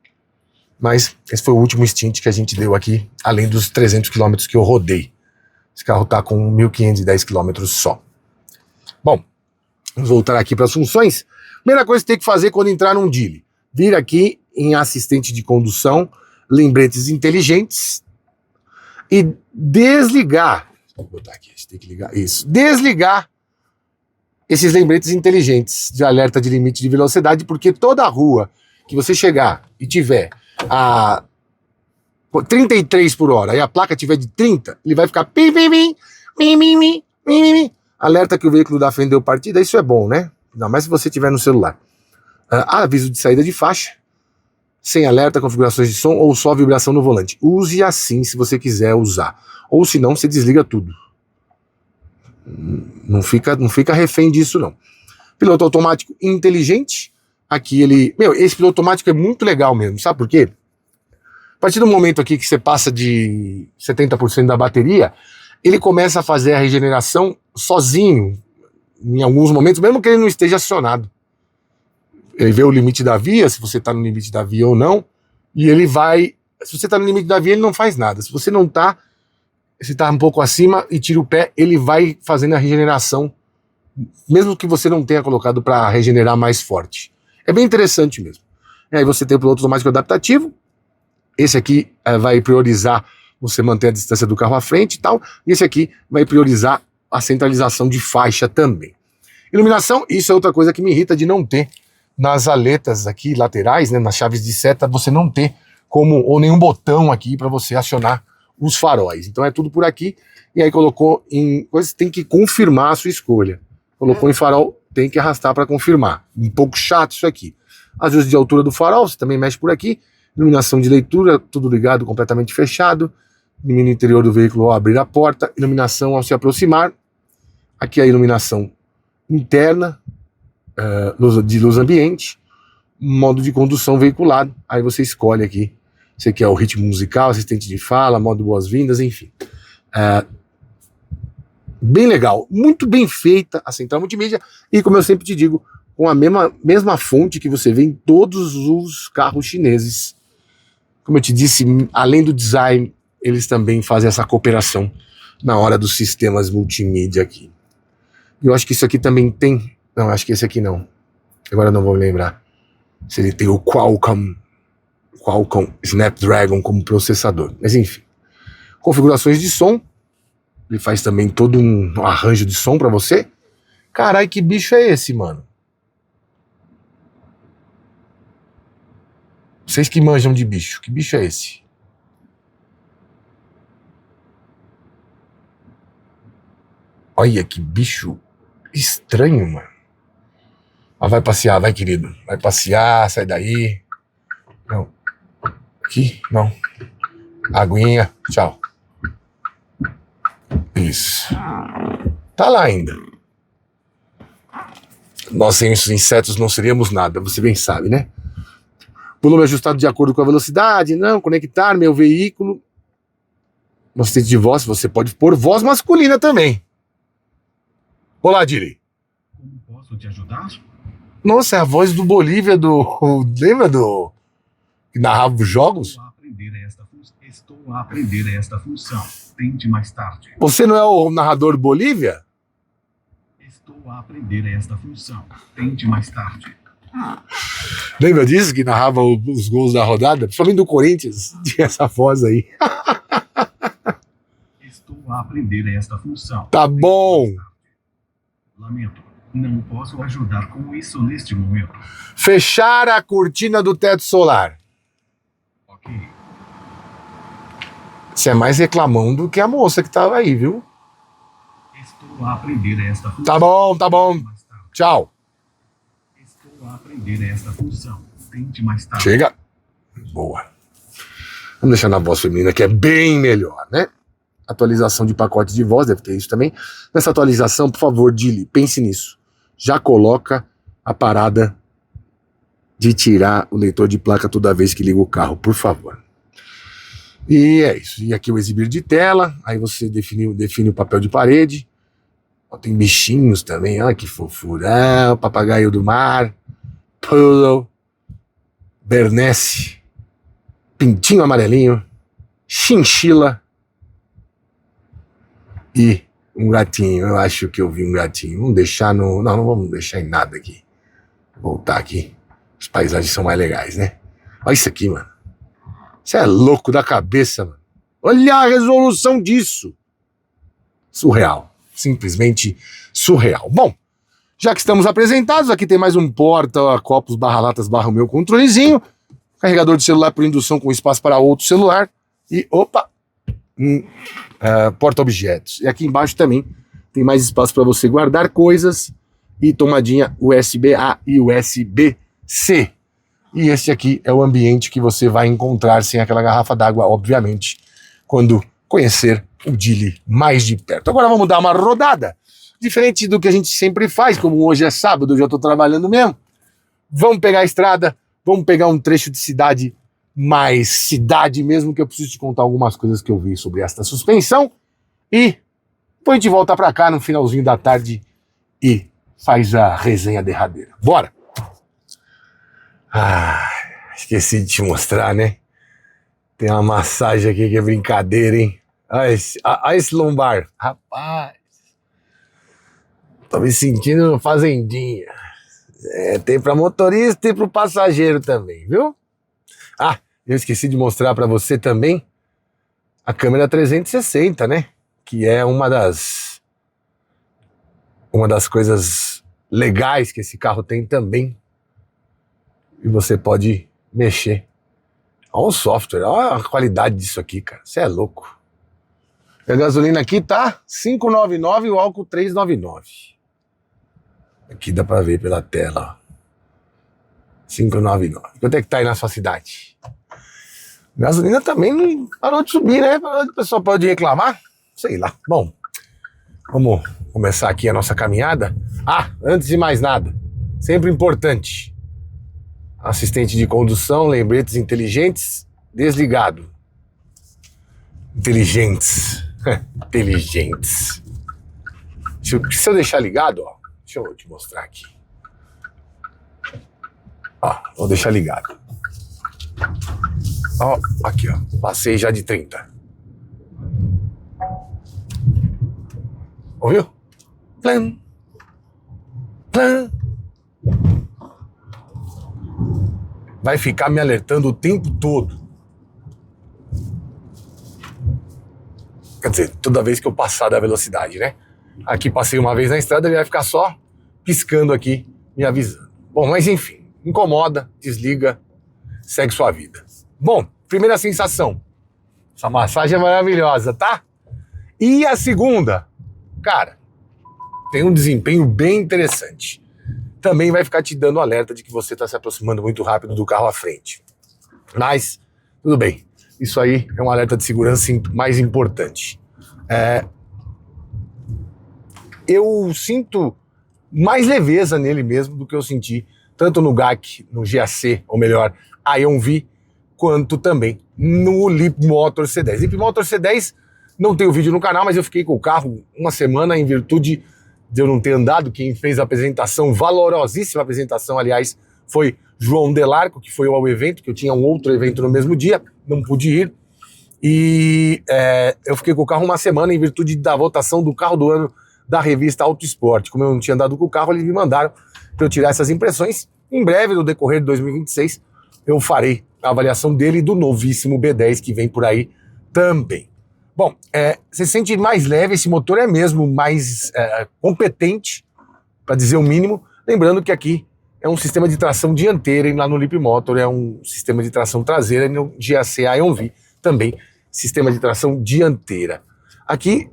Mas esse foi o último stint que a gente deu aqui, além dos 300 km que eu rodei. Esse carro tá com 1.510 km só. Bom, vamos voltar aqui para as funções. Primeira coisa que tem que fazer quando entrar num Dilly, vir aqui em assistente de condução, lembretes inteligentes e desligar. Vou botar aqui, tem que ligar isso. Desligar esses lembretes inteligentes de alerta de limite de velocidade, porque toda rua que você chegar e tiver a 33 por hora e a placa tiver de 30, ele vai ficar pim, pim, pim, pim, pim, pim, pim, pim. Alerta que o veículo da frente deu partida, isso é bom, né? Ainda mais se você tiver no celular. Aviso de saída de faixa, sem alerta, configurações de som ou só vibração no volante. Use assim se você quiser usar. Ou se não, você desliga tudo. Não fica refém disso, não. Piloto automático inteligente. Aqui ele... esse piloto automático é muito legal mesmo, sabe por quê? A partir do momento aqui que você passa de 70% da bateria, ele começa a fazer a regeneração sozinho, em alguns momentos, mesmo que ele não esteja acionado. Ele vê o limite da via, se você está no limite da via ou não, e ele vai... Se você está no limite da via, ele não faz nada. Se você não está, se está um pouco acima e tira o pé, ele vai fazendo a regeneração, mesmo que você não tenha colocado para regenerar mais forte. É bem interessante mesmo. E aí você tem o piloto automático adaptativo. Esse aqui vai priorizar você manter a distância do carro à frente e tal. E esse aqui vai priorizar a centralização de faixa também. Iluminação, isso é outra coisa que me irrita de não ter nas aletas aqui laterais, né, nas chaves de seta, você não ter ou nenhum botão aqui para você acionar os faróis. Então é tudo por aqui. E aí colocou em coisas, tem que confirmar a sua escolha. Colocou em farol, tem que arrastar para confirmar. Um pouco chato isso aqui. Ajuste de altura do farol, você também mexe por aqui. Iluminação de leitura, tudo ligado, completamente fechado. No interior do veículo ao abrir a porta. Iluminação ao se aproximar. Aqui a iluminação interna, de luz ambiente. Modo de condução veiculado. Aí você escolhe aqui. Você quer o ritmo musical, assistente de fala, modo boas-vindas, enfim. Bem legal, muito bem feita a central multimídia. E como eu sempre te digo, com a mesma fonte que você vê em todos os carros chineses. Como eu te disse, além do design, eles também fazem essa cooperação na hora dos sistemas multimídia aqui. Eu acho que isso aqui também tem... Não, acho que esse aqui não. Agora eu não vou me lembrar. Se ele tem o Qualcomm Snapdragon como processador. Mas enfim. Configurações de som. Ele faz também todo um arranjo de som pra você. Carai, que bicho é esse, mano? Vocês que manjam de bicho, que bicho é esse? Olha que bicho estranho, mano. Ah, vai passear, vai, querido. Vai passear, sai daí. Não. Aqui? Não. Aguinha, tchau. Isso. Tá lá ainda. Nós sem os insetos não seríamos nada, você bem sabe, né? Volume ajustado de acordo com a velocidade, não, conectar meu veículo. No assistente de voz, você pode pôr voz masculina também. Olá, Diri. Como posso te ajudar? Nossa, é a voz do Bolívia lembra do... que narrava os jogos? Estou a aprender esta função. Tente mais tarde. Você não é o narrador Bolívia? Estou a aprender esta função. Tente mais tarde. Lembra disso, que narrava os gols da rodada? Principalmente do Corinthians, tinha essa voz aí. Estou a aprender esta função. Tá bom. Lamento, não posso ajudar com isso neste momento. Fechar a cortina do teto solar. Ok. Você é mais reclamão do que a moça que tava aí, viu? Estou a aprender esta função. Tá bom, tá bom. Tente mais tarde. Tchau. Estou a aprender esta função. Tente mais tarde. Chega. Boa. Vamos deixar na voz feminina, que é bem melhor, né? Atualização de pacote de voz, deve ter isso também. Nessa atualização, por favor, Dili, pense nisso. Já coloca a parada de tirar o leitor de placa toda vez que liga o carro, por favor. E é isso. E aqui o exibir de tela, aí você define o papel de parede. Ó, tem bichinhos também, olha que fofura. Papagaio do mar, poodle, bernese, pintinho amarelinho, chinchila e um gatinho. Eu acho que eu vi um gatinho. Vamos deixar no... Não vamos deixar em nada aqui. Vou voltar aqui. As paisagens são mais legais, né? Olha isso aqui, mano. Você é louco da cabeça, mano. Olha a resolução disso. Surreal. Simplesmente surreal. Bom, já que estamos apresentados, aqui tem mais um porta-copos /latas / meu controlezinho. Carregador de celular por indução com espaço para outro celular. E, opa, porta-objetos. E aqui embaixo também tem mais espaço para você guardar coisas. E tomadinha USB-A e USB-C. E esse aqui é o ambiente que você vai encontrar sem aquela garrafa d'água, obviamente, quando conhecer o Dili mais de perto. Agora vamos dar uma rodada. Diferente do que a gente sempre faz, como hoje é sábado, eu já estou trabalhando mesmo. Vamos pegar a estrada, vamos pegar um trecho de cidade, mais cidade mesmo, que eu preciso te contar algumas coisas que eu vi sobre esta suspensão. E depois a gente volta para cá no finalzinho da tarde e faz a resenha derradeira. Bora! Ah, esqueci de te mostrar, né? Tem uma massagem aqui que é brincadeira, hein? Olha esse lombar. Rapaz, tô me sentindo fazendinha. Tem pra motorista e pro passageiro também, viu? Ah, eu esqueci de mostrar pra você também a câmera 360, né? Que é uma das coisas legais que esse carro tem também. E você pode mexer. Olha o software, olha a qualidade disso aqui, cara. Você é louco. E a gasolina aqui tá 5,99 e o álcool 3,99. Aqui dá pra ver pela tela, ó. 5,99. Quanto é que tá aí na sua cidade? Gasolina também não parou de subir, né? O pessoal pode reclamar? Sei lá. Bom, vamos começar aqui a nossa caminhada. Ah, antes de mais nada, sempre importante. Assistente de condução, lembretes inteligentes, desligado. Inteligentes. Inteligentes. Se eu deixar ligado, ó, deixa eu te mostrar aqui. Ó, vou deixar ligado. Ó, aqui, ó, passei já de 30. Ouviu? Plan. Plan. Vai ficar me alertando o tempo todo. Quer dizer, toda vez que eu passar da velocidade, né? Aqui passei uma vez na estrada, ele vai ficar só piscando aqui, me avisando. Bom, mas enfim, incomoda, desliga segue sua vida. Bom, primeira sensação. Essa massagem é maravilhosa, tá? E a segunda, cara, tem um desempenho bem interessante. Também vai ficar te dando alerta de que você está se aproximando muito rápido do carro à frente. Mas, tudo bem. Isso aí é um alerta de segurança mais importante. Eu sinto mais leveza nele mesmo do que eu senti tanto no GAC, no GAC, ou melhor, Ion V, quanto também no Leapmotor C10. Leapmotor C10 não tem o vídeo no canal, mas eu fiquei com o carro uma semana em virtude de eu não ter andado. Quem fez a apresentação, valorosíssima apresentação, aliás, foi João Delarco, que foi ao evento, que eu tinha um outro evento no mesmo dia, não pude ir. E eu fiquei com o carro uma semana em virtude da votação do carro do ano da revista Auto Esporte. Como eu não tinha andado com o carro, eles me mandaram para eu tirar essas impressões. Em breve, no decorrer de 2026, eu farei a avaliação dele e do novíssimo B10 que vem por aí também. Bom, você sente mais leve, esse motor é mesmo mais competente, para dizer o mínimo. Lembrando que aqui é um sistema de tração dianteira e lá no Leapmotor é um sistema de tração traseira e no GAC Ion V também sistema de tração dianteira. Aqui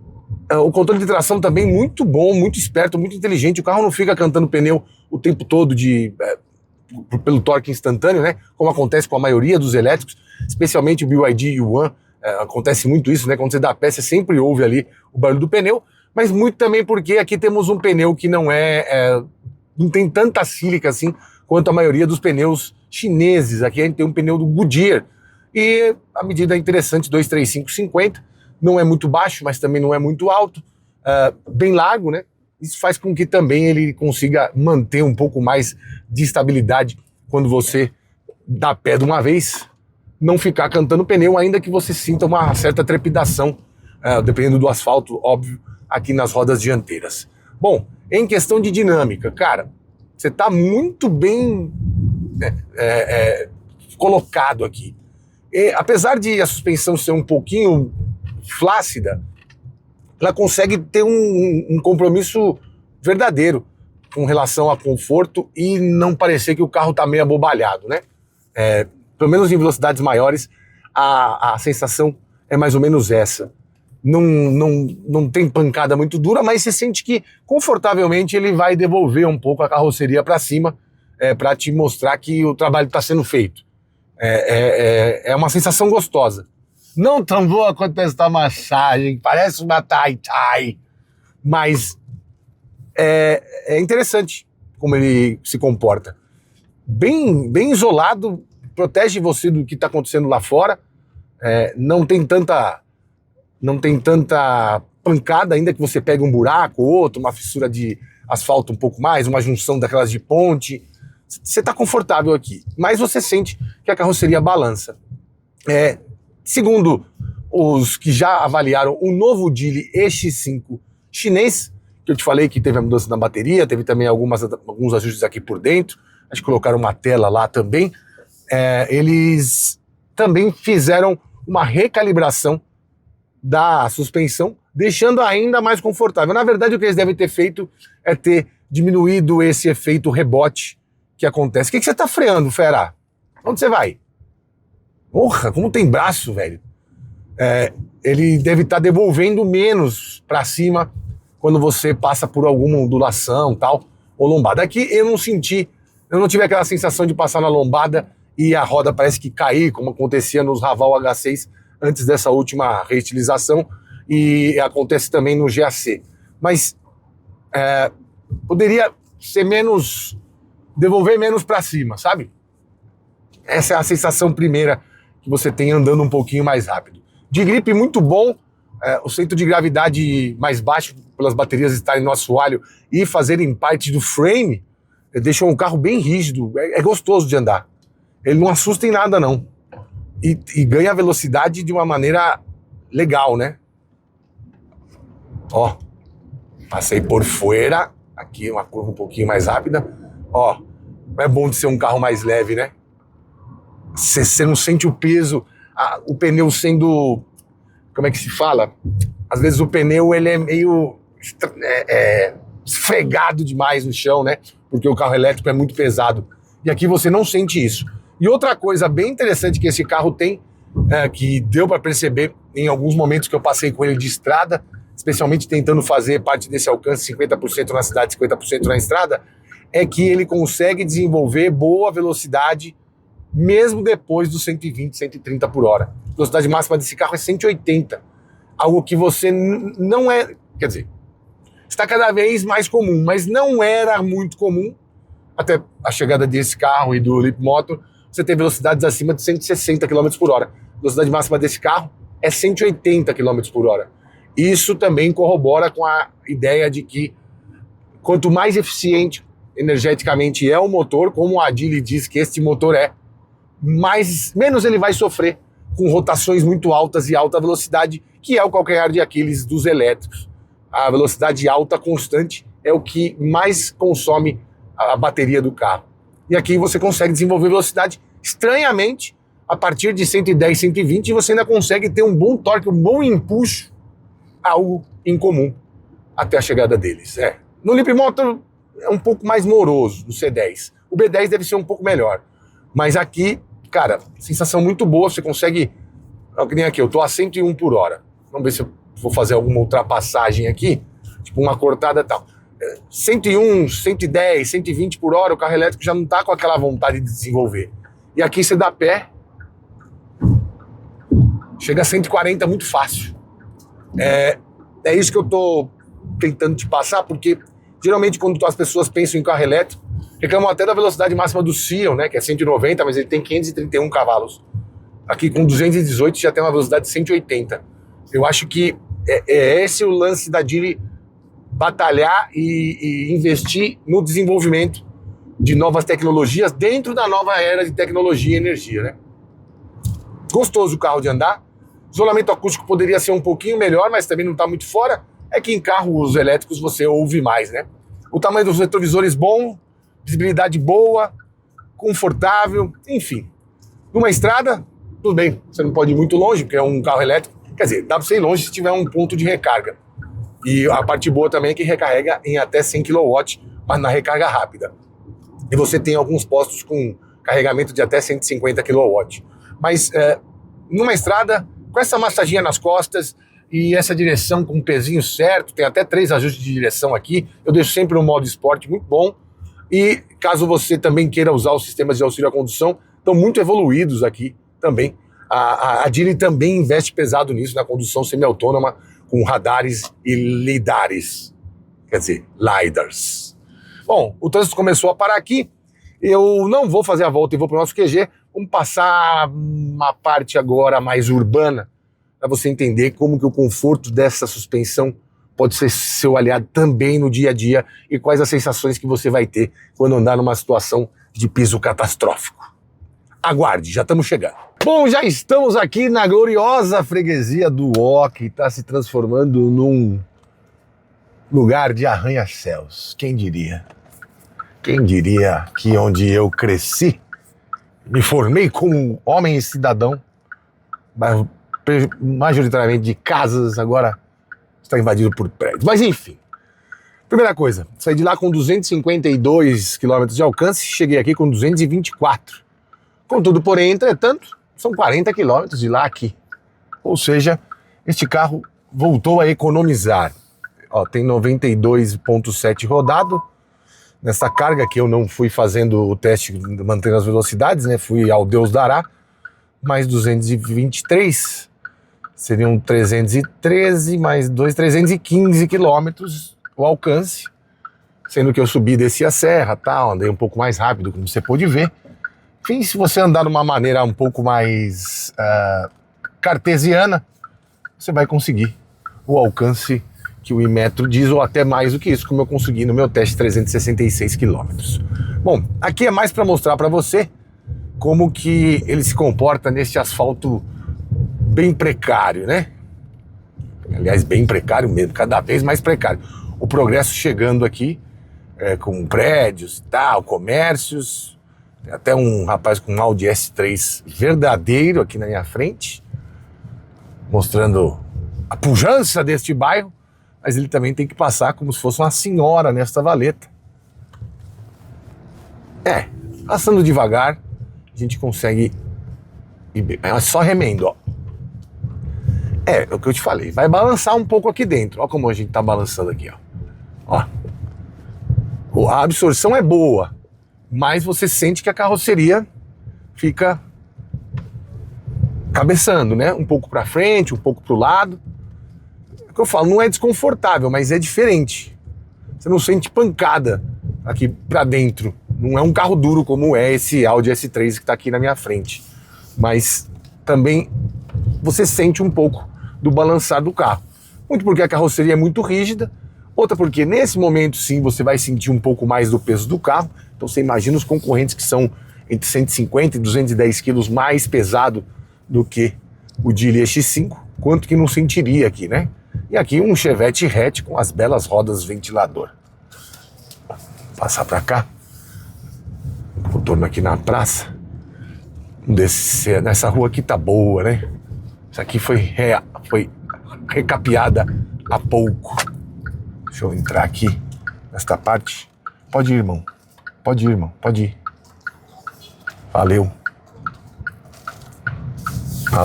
o controle de tração também muito bom, muito esperto, muito inteligente. O carro não fica cantando pneu o tempo todo pelo torque instantâneo, né? Como acontece com a maioria dos elétricos, especialmente o BYD U1. Acontece muito isso, né? Quando você dá pé, você sempre ouve ali o barulho do pneu, mas muito também porque aqui temos um pneu que não tem tanta sílica assim quanto a maioria dos pneus chineses. Aqui a gente tem um pneu do Goodyear e a medida é interessante, 235/50, não é muito baixo, mas também não é muito alto, bem largo, né? Isso faz com que também ele consiga manter um pouco mais de estabilidade quando você dá pé de uma vez, não ficar cantando pneu, ainda que você sinta uma certa trepidação, dependendo do asfalto, óbvio, aqui nas rodas dianteiras. Bom, em questão de dinâmica, cara, você está muito bem colocado aqui. Apesar de a suspensão ser um pouquinho flácida, ela consegue ter um compromisso verdadeiro com relação a conforto e não parecer que o carro está meio abobalhado, né? Pelo menos em velocidades maiores, a sensação é mais ou menos essa. Não tem pancada muito dura, mas você sente que confortavelmente ele vai devolver um pouco a carroceria para cima, para te mostrar que o trabalho está sendo feito. É uma sensação gostosa. Não tão boa quanto esta massagem, parece uma Tai-Tai, mas é interessante como ele se comporta. Bem isolado, protege você do que está acontecendo lá fora, não tem tanta pancada, ainda que você pegue um buraco ou outro, uma fissura de asfalto um pouco mais, uma junção daquelas de ponte. Você está confortável aqui, mas você sente que a carroceria balança. Segundo os que já avaliaram o novo Geely EX5 chinês, que eu te falei que teve a mudança na bateria, teve também alguns ajustes aqui por dentro, acho que colocaram uma tela lá também, eles também fizeram uma recalibração da suspensão, deixando ainda mais confortável. Na verdade, o que eles devem ter feito é ter diminuído esse efeito rebote que acontece. O que você está freando, fera? Onde você vai? Porra, como tem braço, velho. Ele deve estar devolvendo menos para cima quando você passa por alguma ondulação, tal, ou lombada. Aqui eu não tive aquela sensação de passar na lombada e a roda parece que cair, como acontecia nos Raval H6 antes dessa última reutilização, e acontece também no GAC. Mas poderia ser devolver menos para cima, sabe? Essa é a sensação primeira que você tem andando um pouquinho mais rápido. De grip muito bom, o centro de gravidade mais baixo pelas baterias estarem no assoalho e fazerem parte do frame, deixam o carro bem rígido, é gostoso de andar. Ele não assusta em nada não. E ganha velocidade de uma maneira legal, né? Ó, passei por fora, aqui uma curva um pouquinho mais rápida. Ó, é bom de ser um carro mais leve, né? Você não sente o peso, o pneu sendo, como é que se fala? Às vezes o pneu ele é meio esfregado demais no chão, né? Porque o carro elétrico é muito pesado. E aqui você não sente isso. E outra coisa bem interessante que esse carro tem, que deu para perceber em alguns momentos que eu passei com ele de estrada, especialmente tentando fazer parte desse alcance 50% na cidade, 50% na estrada, é que ele consegue desenvolver boa velocidade mesmo depois dos 120, 130 por hora. A velocidade máxima desse carro é 180, algo que você não é, quer dizer, está cada vez mais comum, mas não era muito comum até a chegada desse carro e do Leapmotor. Você tem velocidades acima de 160 km por hora. A velocidade máxima desse carro é 180 km por hora. Isso também corrobora com a ideia de que quanto mais eficiente energeticamente é o motor, como a Geely diz que este motor é, menos ele vai sofrer com rotações muito altas e alta velocidade, que é o calcanhar de Aquiles dos elétricos. A velocidade alta constante é o que mais consome a bateria do carro. E aqui você consegue desenvolver velocidade estranhamente a partir de 110, 120 e você ainda consegue ter um bom torque, um bom empuxo, algo incomum até a chegada deles. No Leapmotor é um pouco mais moroso, no C10. O B10 deve ser um pouco melhor. Mas aqui, cara, sensação muito boa, você consegue... Que nem aqui, eu tô a 101 por hora. Vamos ver se eu vou fazer alguma ultrapassagem aqui, tipo uma cortada e tal. 101, 110, 120 por hora, o carro elétrico já não tá com aquela vontade de desenvolver. E aqui você dá pé, chega a 140 muito fácil. É isso que eu tô tentando te passar, porque geralmente quando as pessoas pensam em carro elétrico, reclamam até da velocidade máxima do Sion, né, que é 190, mas ele tem 531 cavalos. Aqui com 218 já tem uma velocidade de 180. Eu acho que é esse o lance da Geely, batalhar e investir no desenvolvimento de novas tecnologias dentro da nova era de tecnologia e energia, né? Gostoso o carro de andar. Isolamento acústico poderia ser um pouquinho melhor, mas também não está muito fora. É que em carros elétricos você ouve mais, né? O tamanho dos retrovisores bom, visibilidade boa, confortável, enfim. Numa estrada, tudo bem, você não pode ir muito longe, porque é um carro elétrico. Quer dizer, dá para você ir longe se tiver um ponto de recarga. E a parte boa também é que recarrega em até 100 kW, mas na recarga rápida. E você tem alguns postos com carregamento de até 150 kW. Mas numa estrada, com essa massaginha nas costas e essa direção com o pezinho certo, tem até 3 ajustes de direção aqui, eu deixo sempre no modo esporte, muito bom. E caso você também queira usar os sistemas de auxílio à condução, estão muito evoluídos aqui também. A Geely também investe pesado nisso, na condução semi-autônoma, com radares e lidares, quer dizer, lidars. Bom, o trânsito começou a parar aqui, eu não vou fazer a volta e vou para o nosso QG, vamos passar uma parte agora mais urbana, para você entender como que o conforto dessa suspensão pode ser seu aliado também no dia a dia e quais as sensações que você vai ter quando andar numa situação de piso catastrófico. Aguarde, já estamos chegando. Bom, já estamos aqui na gloriosa freguesia do Ó, que está se transformando num lugar de arranha-céus. Quem diria? Quem diria que onde eu cresci, me formei como homem e cidadão, majoritariamente de casas, agora está invadido por prédios. Mas enfim, primeira coisa, saí de lá com 252 km de alcance, cheguei aqui com 224. Contudo, porém, entretanto, são 40 km de lá aqui. Ou seja, este carro voltou a economizar. Ó, tem 92,7 rodado. Nessa carga que eu não fui fazendo o teste mantendo as velocidades, né? Fui ao Deus dará. Mais 223. Seriam 313, mais 315 quilômetros o alcance. Sendo que eu subi e desci a serra, tal, andei um pouco mais rápido, como você pôde ver. Enfim, se você andar de uma maneira um pouco mais cartesiana, você vai conseguir o alcance que o Inmetro diz, ou até mais do que isso, como eu consegui no meu teste 366 km. Bom, aqui é mais para mostrar para você como que ele se comporta nesse asfalto bem precário, né? Aliás, bem precário mesmo, cada vez mais precário. O progresso chegando aqui, com prédios e tal, comércios. Tem até um rapaz com um Audi S3 verdadeiro aqui na minha frente, mostrando a pujança deste bairro, mas ele também tem que passar como se fosse uma senhora nesta valeta. Passando devagar, a gente consegue ir bem. É só remendo, ó. É o que eu te falei, vai balançar um pouco aqui dentro. Ó como a gente tá balançando aqui, ó. A absorção é boa, mas você sente que a carroceria fica cabeçando, né? Um pouco para frente, um pouco para o lado. É o que eu falo, não é desconfortável, mas é diferente. Você não sente pancada aqui para dentro. Não é um carro duro como é esse Audi S3 que está aqui na minha frente. Mas também você sente um pouco do balançar do carro. Muito porque a carroceria é muito rígida, outra porque nesse momento sim você vai sentir um pouco mais do peso do carro. Então você imagina os concorrentes que são entre 150 e 210 quilos mais pesado do que o Geely X5, quanto que não sentiria aqui, né? E aqui um Chevette hatch com as belas rodas ventilador. Passar para cá, contorno aqui na praça. Nessa rua aqui tá boa, né? Isso aqui foi recapeada há pouco. Deixa eu entrar aqui nesta parte. Pode ir, irmão. Pode ir, irmão. Pode ir. Valeu.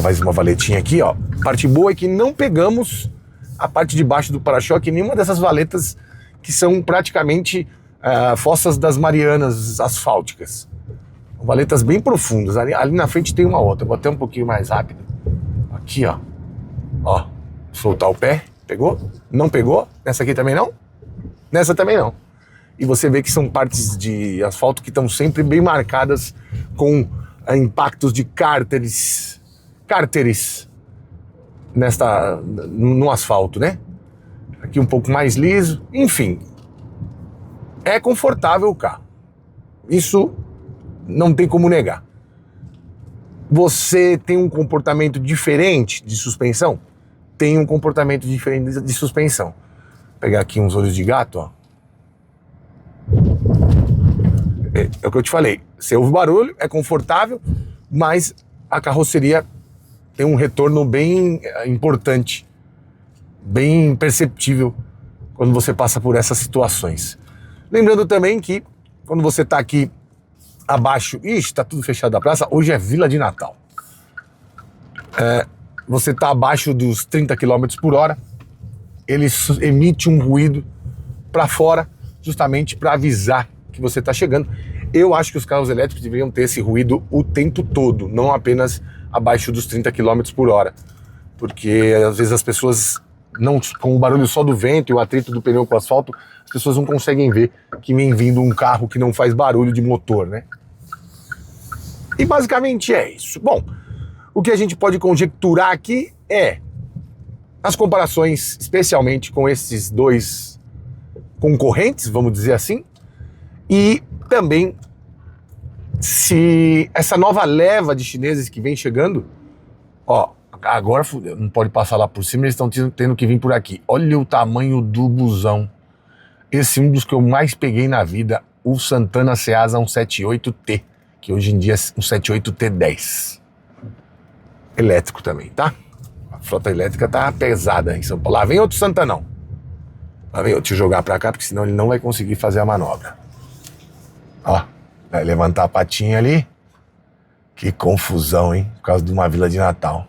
Mais uma valetinha aqui, ó. Parte boa é que não pegamos a parte de baixo do para-choque, nenhuma dessas valetas que são praticamente fossas das Marianas asfálticas. Valetas bem profundas. Ali na frente tem uma outra. Vou até um pouquinho mais rápido. Aqui, ó. Ó. Soltar o pé. Pegou? Não pegou? Nessa aqui também não? Nessa também não. E você vê que são partes de asfalto que estão sempre bem marcadas com impactos de cárteres no asfalto, né? Aqui um pouco mais liso. Enfim, é confortável o carro. Isso não tem como negar. Você tem um comportamento diferente de suspensão? Tem um comportamento diferente de suspensão. Vou pegar aqui uns olhos de gato, ó. É o que eu te falei. Você ouve barulho, é confortável, mas a carroceria tem um retorno bem importante, bem perceptível quando você passa por essas situações. Lembrando também que quando você está aqui abaixo, tá tudo fechado da praça, hoje é Vila de Natal. Você está abaixo dos 30 km por hora, ele emite um ruído para fora, justamente para avisar que você está chegando. Eu acho que os carros elétricos deveriam ter esse ruído o tempo todo, não apenas abaixo dos 30 km por hora, porque às vezes as pessoas, não, com o barulho só do vento e o atrito do pneu com o asfalto, as pessoas não conseguem ver que vem vindo um carro que não faz barulho de motor, né? E basicamente é isso. Bom, o que a gente pode conjecturar aqui é as comparações, especialmente com esses dois concorrentes, vamos dizer assim, e também se essa nova leva de chineses que vem chegando, ó, agora não pode passar lá por cima, eles estão tendo que vir por aqui. Olha o tamanho do busão. Esse é um dos que eu mais peguei na vida, o Santana Ceasa 178T, que hoje em dia é um 78T10. Elétrico também, tá? A frota elétrica tá pesada em São Paulo. Lá vem outro Santanão. Lá vem outro. Deixa eu jogar pra cá, porque senão ele não vai conseguir fazer a manobra. Ó, vai levantar a patinha ali. Que confusão, hein? Por causa de uma Vila de Natal.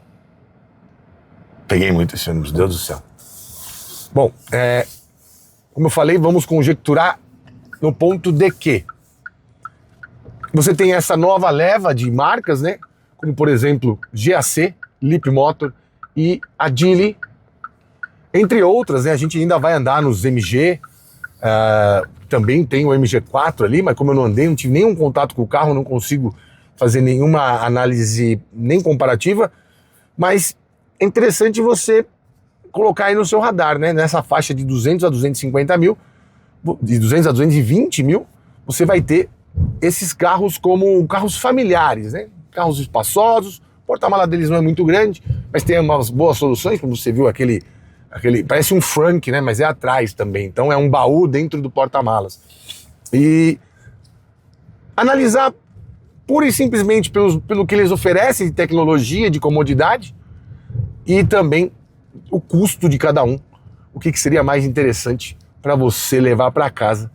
Peguei muito esse ônibus, Deus do céu. Bom, como eu falei, vamos conjecturar no ponto de que você tem essa nova leva de marcas, né? Como, por exemplo, GAC, Leapmotor e a Geely, entre outras, né? A gente ainda vai andar nos MG, também tem o MG4 ali, mas como eu não andei, não tive nenhum contato com o carro, não consigo fazer nenhuma análise nem comparativa, mas é interessante você colocar aí no seu radar, né? Nessa faixa de 200 a 250 mil, de 200 a 220 mil, você vai ter esses carros como carros familiares, né? Carros espaçosos, o porta-mala deles não é muito grande, mas tem umas boas soluções, como você viu aquele parece um Frank, né? Mas é atrás também, então é um baú dentro do porta-malas. E analisar pura e simplesmente pelo que eles oferecem de tecnologia, de comodidade, e também o custo de cada um, o que seria mais interessante para você levar para casa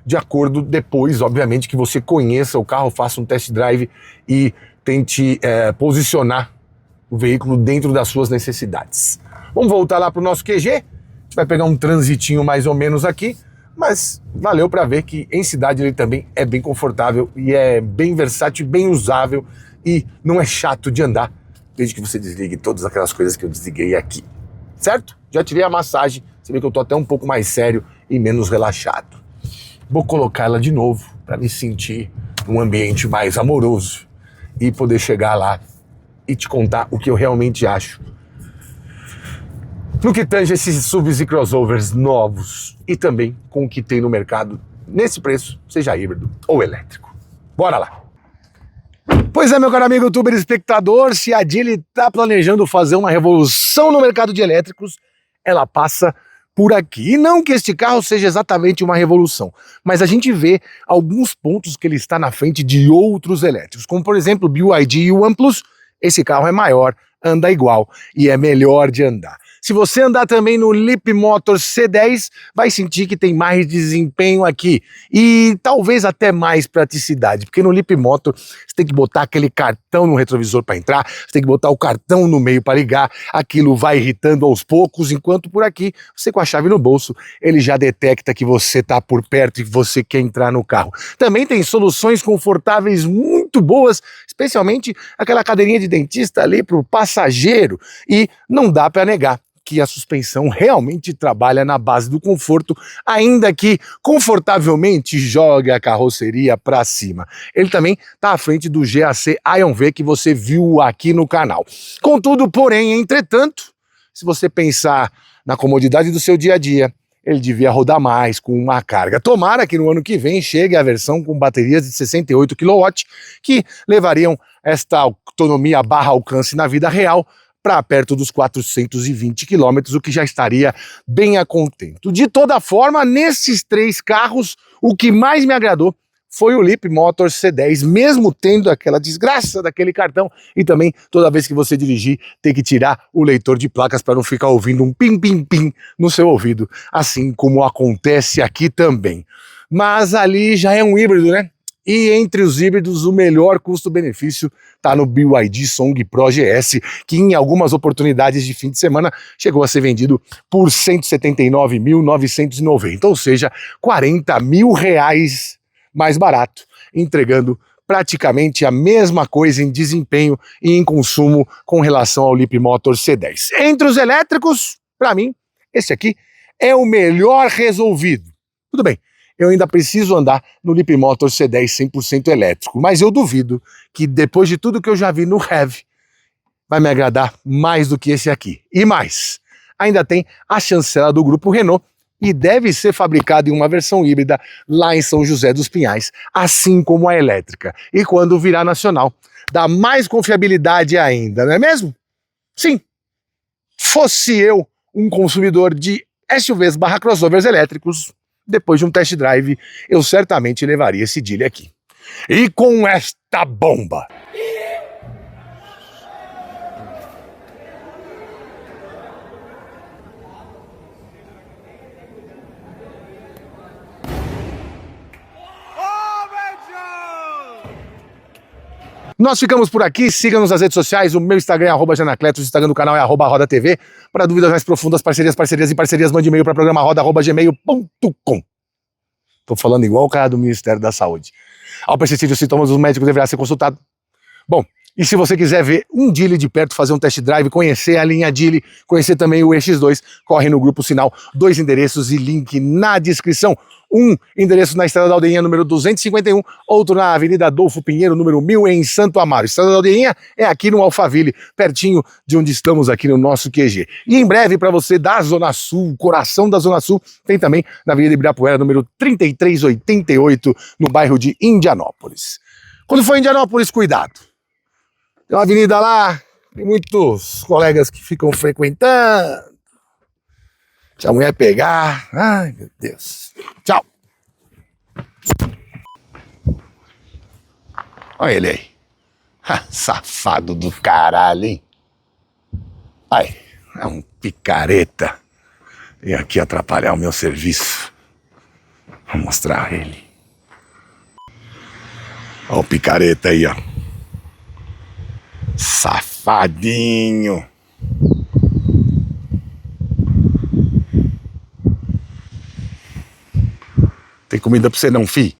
de acordo depois, obviamente, que você conheça o carro, faça um test drive e tente posicionar o veículo dentro das suas necessidades. Vamos voltar lá para o nosso QG, a gente vai pegar um transitinho mais ou menos aqui, mas valeu para ver que em cidade ele também é bem confortável e é bem versátil, bem usável e não é chato de andar, desde que você desligue todas aquelas coisas que eu desliguei aqui, certo? Já tirei a massagem, você vê que eu tô até um pouco mais sério e menos relaxado. Vou colocar ela de novo para me sentir num ambiente mais amoroso e poder chegar lá e te contar o que eu realmente acho no que tange esses SUVs e crossovers novos e também com o que tem no mercado nesse preço, seja híbrido ou elétrico. Bora lá! Pois é, meu caro amigo youtuber espectador, se a Geely está planejando fazer uma revolução no mercado de elétricos, ela passa por aqui. E não que este carro seja exatamente uma revolução, mas a gente vê alguns pontos que ele está na frente de outros elétricos, como por exemplo o BYD e o OnePlus. Esse carro é maior, anda igual e é melhor de andar. Se você andar também no Leapmotor C10, vai sentir que tem mais desempenho aqui e talvez até mais praticidade, porque no Leapmotor você tem que botar aquele cartão no retrovisor para entrar, você tem que botar o cartão no meio para ligar, aquilo vai irritando aos poucos, enquanto por aqui, você com a chave no bolso, ele já detecta que você está por perto e que você quer entrar no carro. Também tem soluções confortáveis muito boas, especialmente aquela cadeirinha de dentista ali para o passageiro, e não dá para negar que a suspensão realmente trabalha na base do conforto, ainda que confortavelmente jogue a carroceria para cima. Ele também está à frente do GAC Ion V que você viu aqui no canal. Contudo, porém, entretanto, se você pensar na comodidade do seu dia a dia, ele devia rodar mais com uma carga. Tomara que no ano que vem chegue a versão com baterias de 68 kW, que levariam esta autonomia barra alcance na vida real para perto dos 420 km, o que já estaria bem a contento. De toda forma, nesses três carros, o que mais me agradou foi o Leapmotor C10, mesmo tendo aquela desgraça daquele cartão e também toda vez que você dirigir ter que tirar o leitor de placas para não ficar ouvindo um pim-pim-pim no seu ouvido, assim como acontece aqui também. Mas ali já é um híbrido, né? E entre os híbridos, o melhor custo-benefício está no BYD Song Pro GS, que em algumas oportunidades de fim de semana chegou a ser vendido por R$ 179.990, ou seja, R$ 40 mil mais barato, entregando praticamente a mesma coisa em desempenho e em consumo com relação ao Leapmotor C10. Entre os elétricos, para mim, esse aqui é o melhor resolvido. Tudo bem, eu ainda preciso andar no Leapmotor C10 100% elétrico, mas eu duvido que depois de tudo que eu já vi no Heavy, vai me agradar mais do que esse aqui. E mais, ainda tem a chancela do grupo Renault e deve ser fabricado em uma versão híbrida lá em São José dos Pinhais, assim como a elétrica. E quando virar nacional, dá mais confiabilidade ainda, não é mesmo? Sim, fosse eu um consumidor de SUVs barra crossovers elétricos, depois de um test drive, eu certamente levaria esse Geely aqui. E com esta bomba! Nós ficamos por aqui, siga-nos nas redes sociais, o meu Instagram é @janacletos, o Instagram do canal é @rodatv. Para dúvidas mais profundas, parcerias, mande e-mail para programa@gmail.com. Tô falando igual o cara do Ministério da Saúde. Ao persistir os sintomas, o médico deverá ser consultado. Bom, e se você quiser ver um Geely de perto, fazer um test drive, conhecer a linha Geely, conhecer também o EX2, corre no Grupo Sinal, 2 endereços e link na descrição. Um endereço na Estrada da Aldeinha, número 251, outro na Avenida Adolfo Pinheiro, número 1000, em Santo Amaro. Estrada da Aldeinha é aqui no Alphaville, pertinho de onde estamos aqui no nosso QG. E em breve, para você da Zona Sul, coração da Zona Sul, tem também na Avenida Ibirapuera, número 3388, no bairro de Indianópolis. Quando for em Indianópolis, cuidado. Tem uma avenida lá, tem muitos colegas que ficam frequentando. Se a mulher pegar, ai meu Deus. Tchau. Olha ele aí. Safado do caralho, hein? Ai, é um picareta. Vem aqui atrapalhar o meu serviço. Vou mostrar ele. Ó o picareta aí, ó. Safadinho. Tem comida pra você não, fi?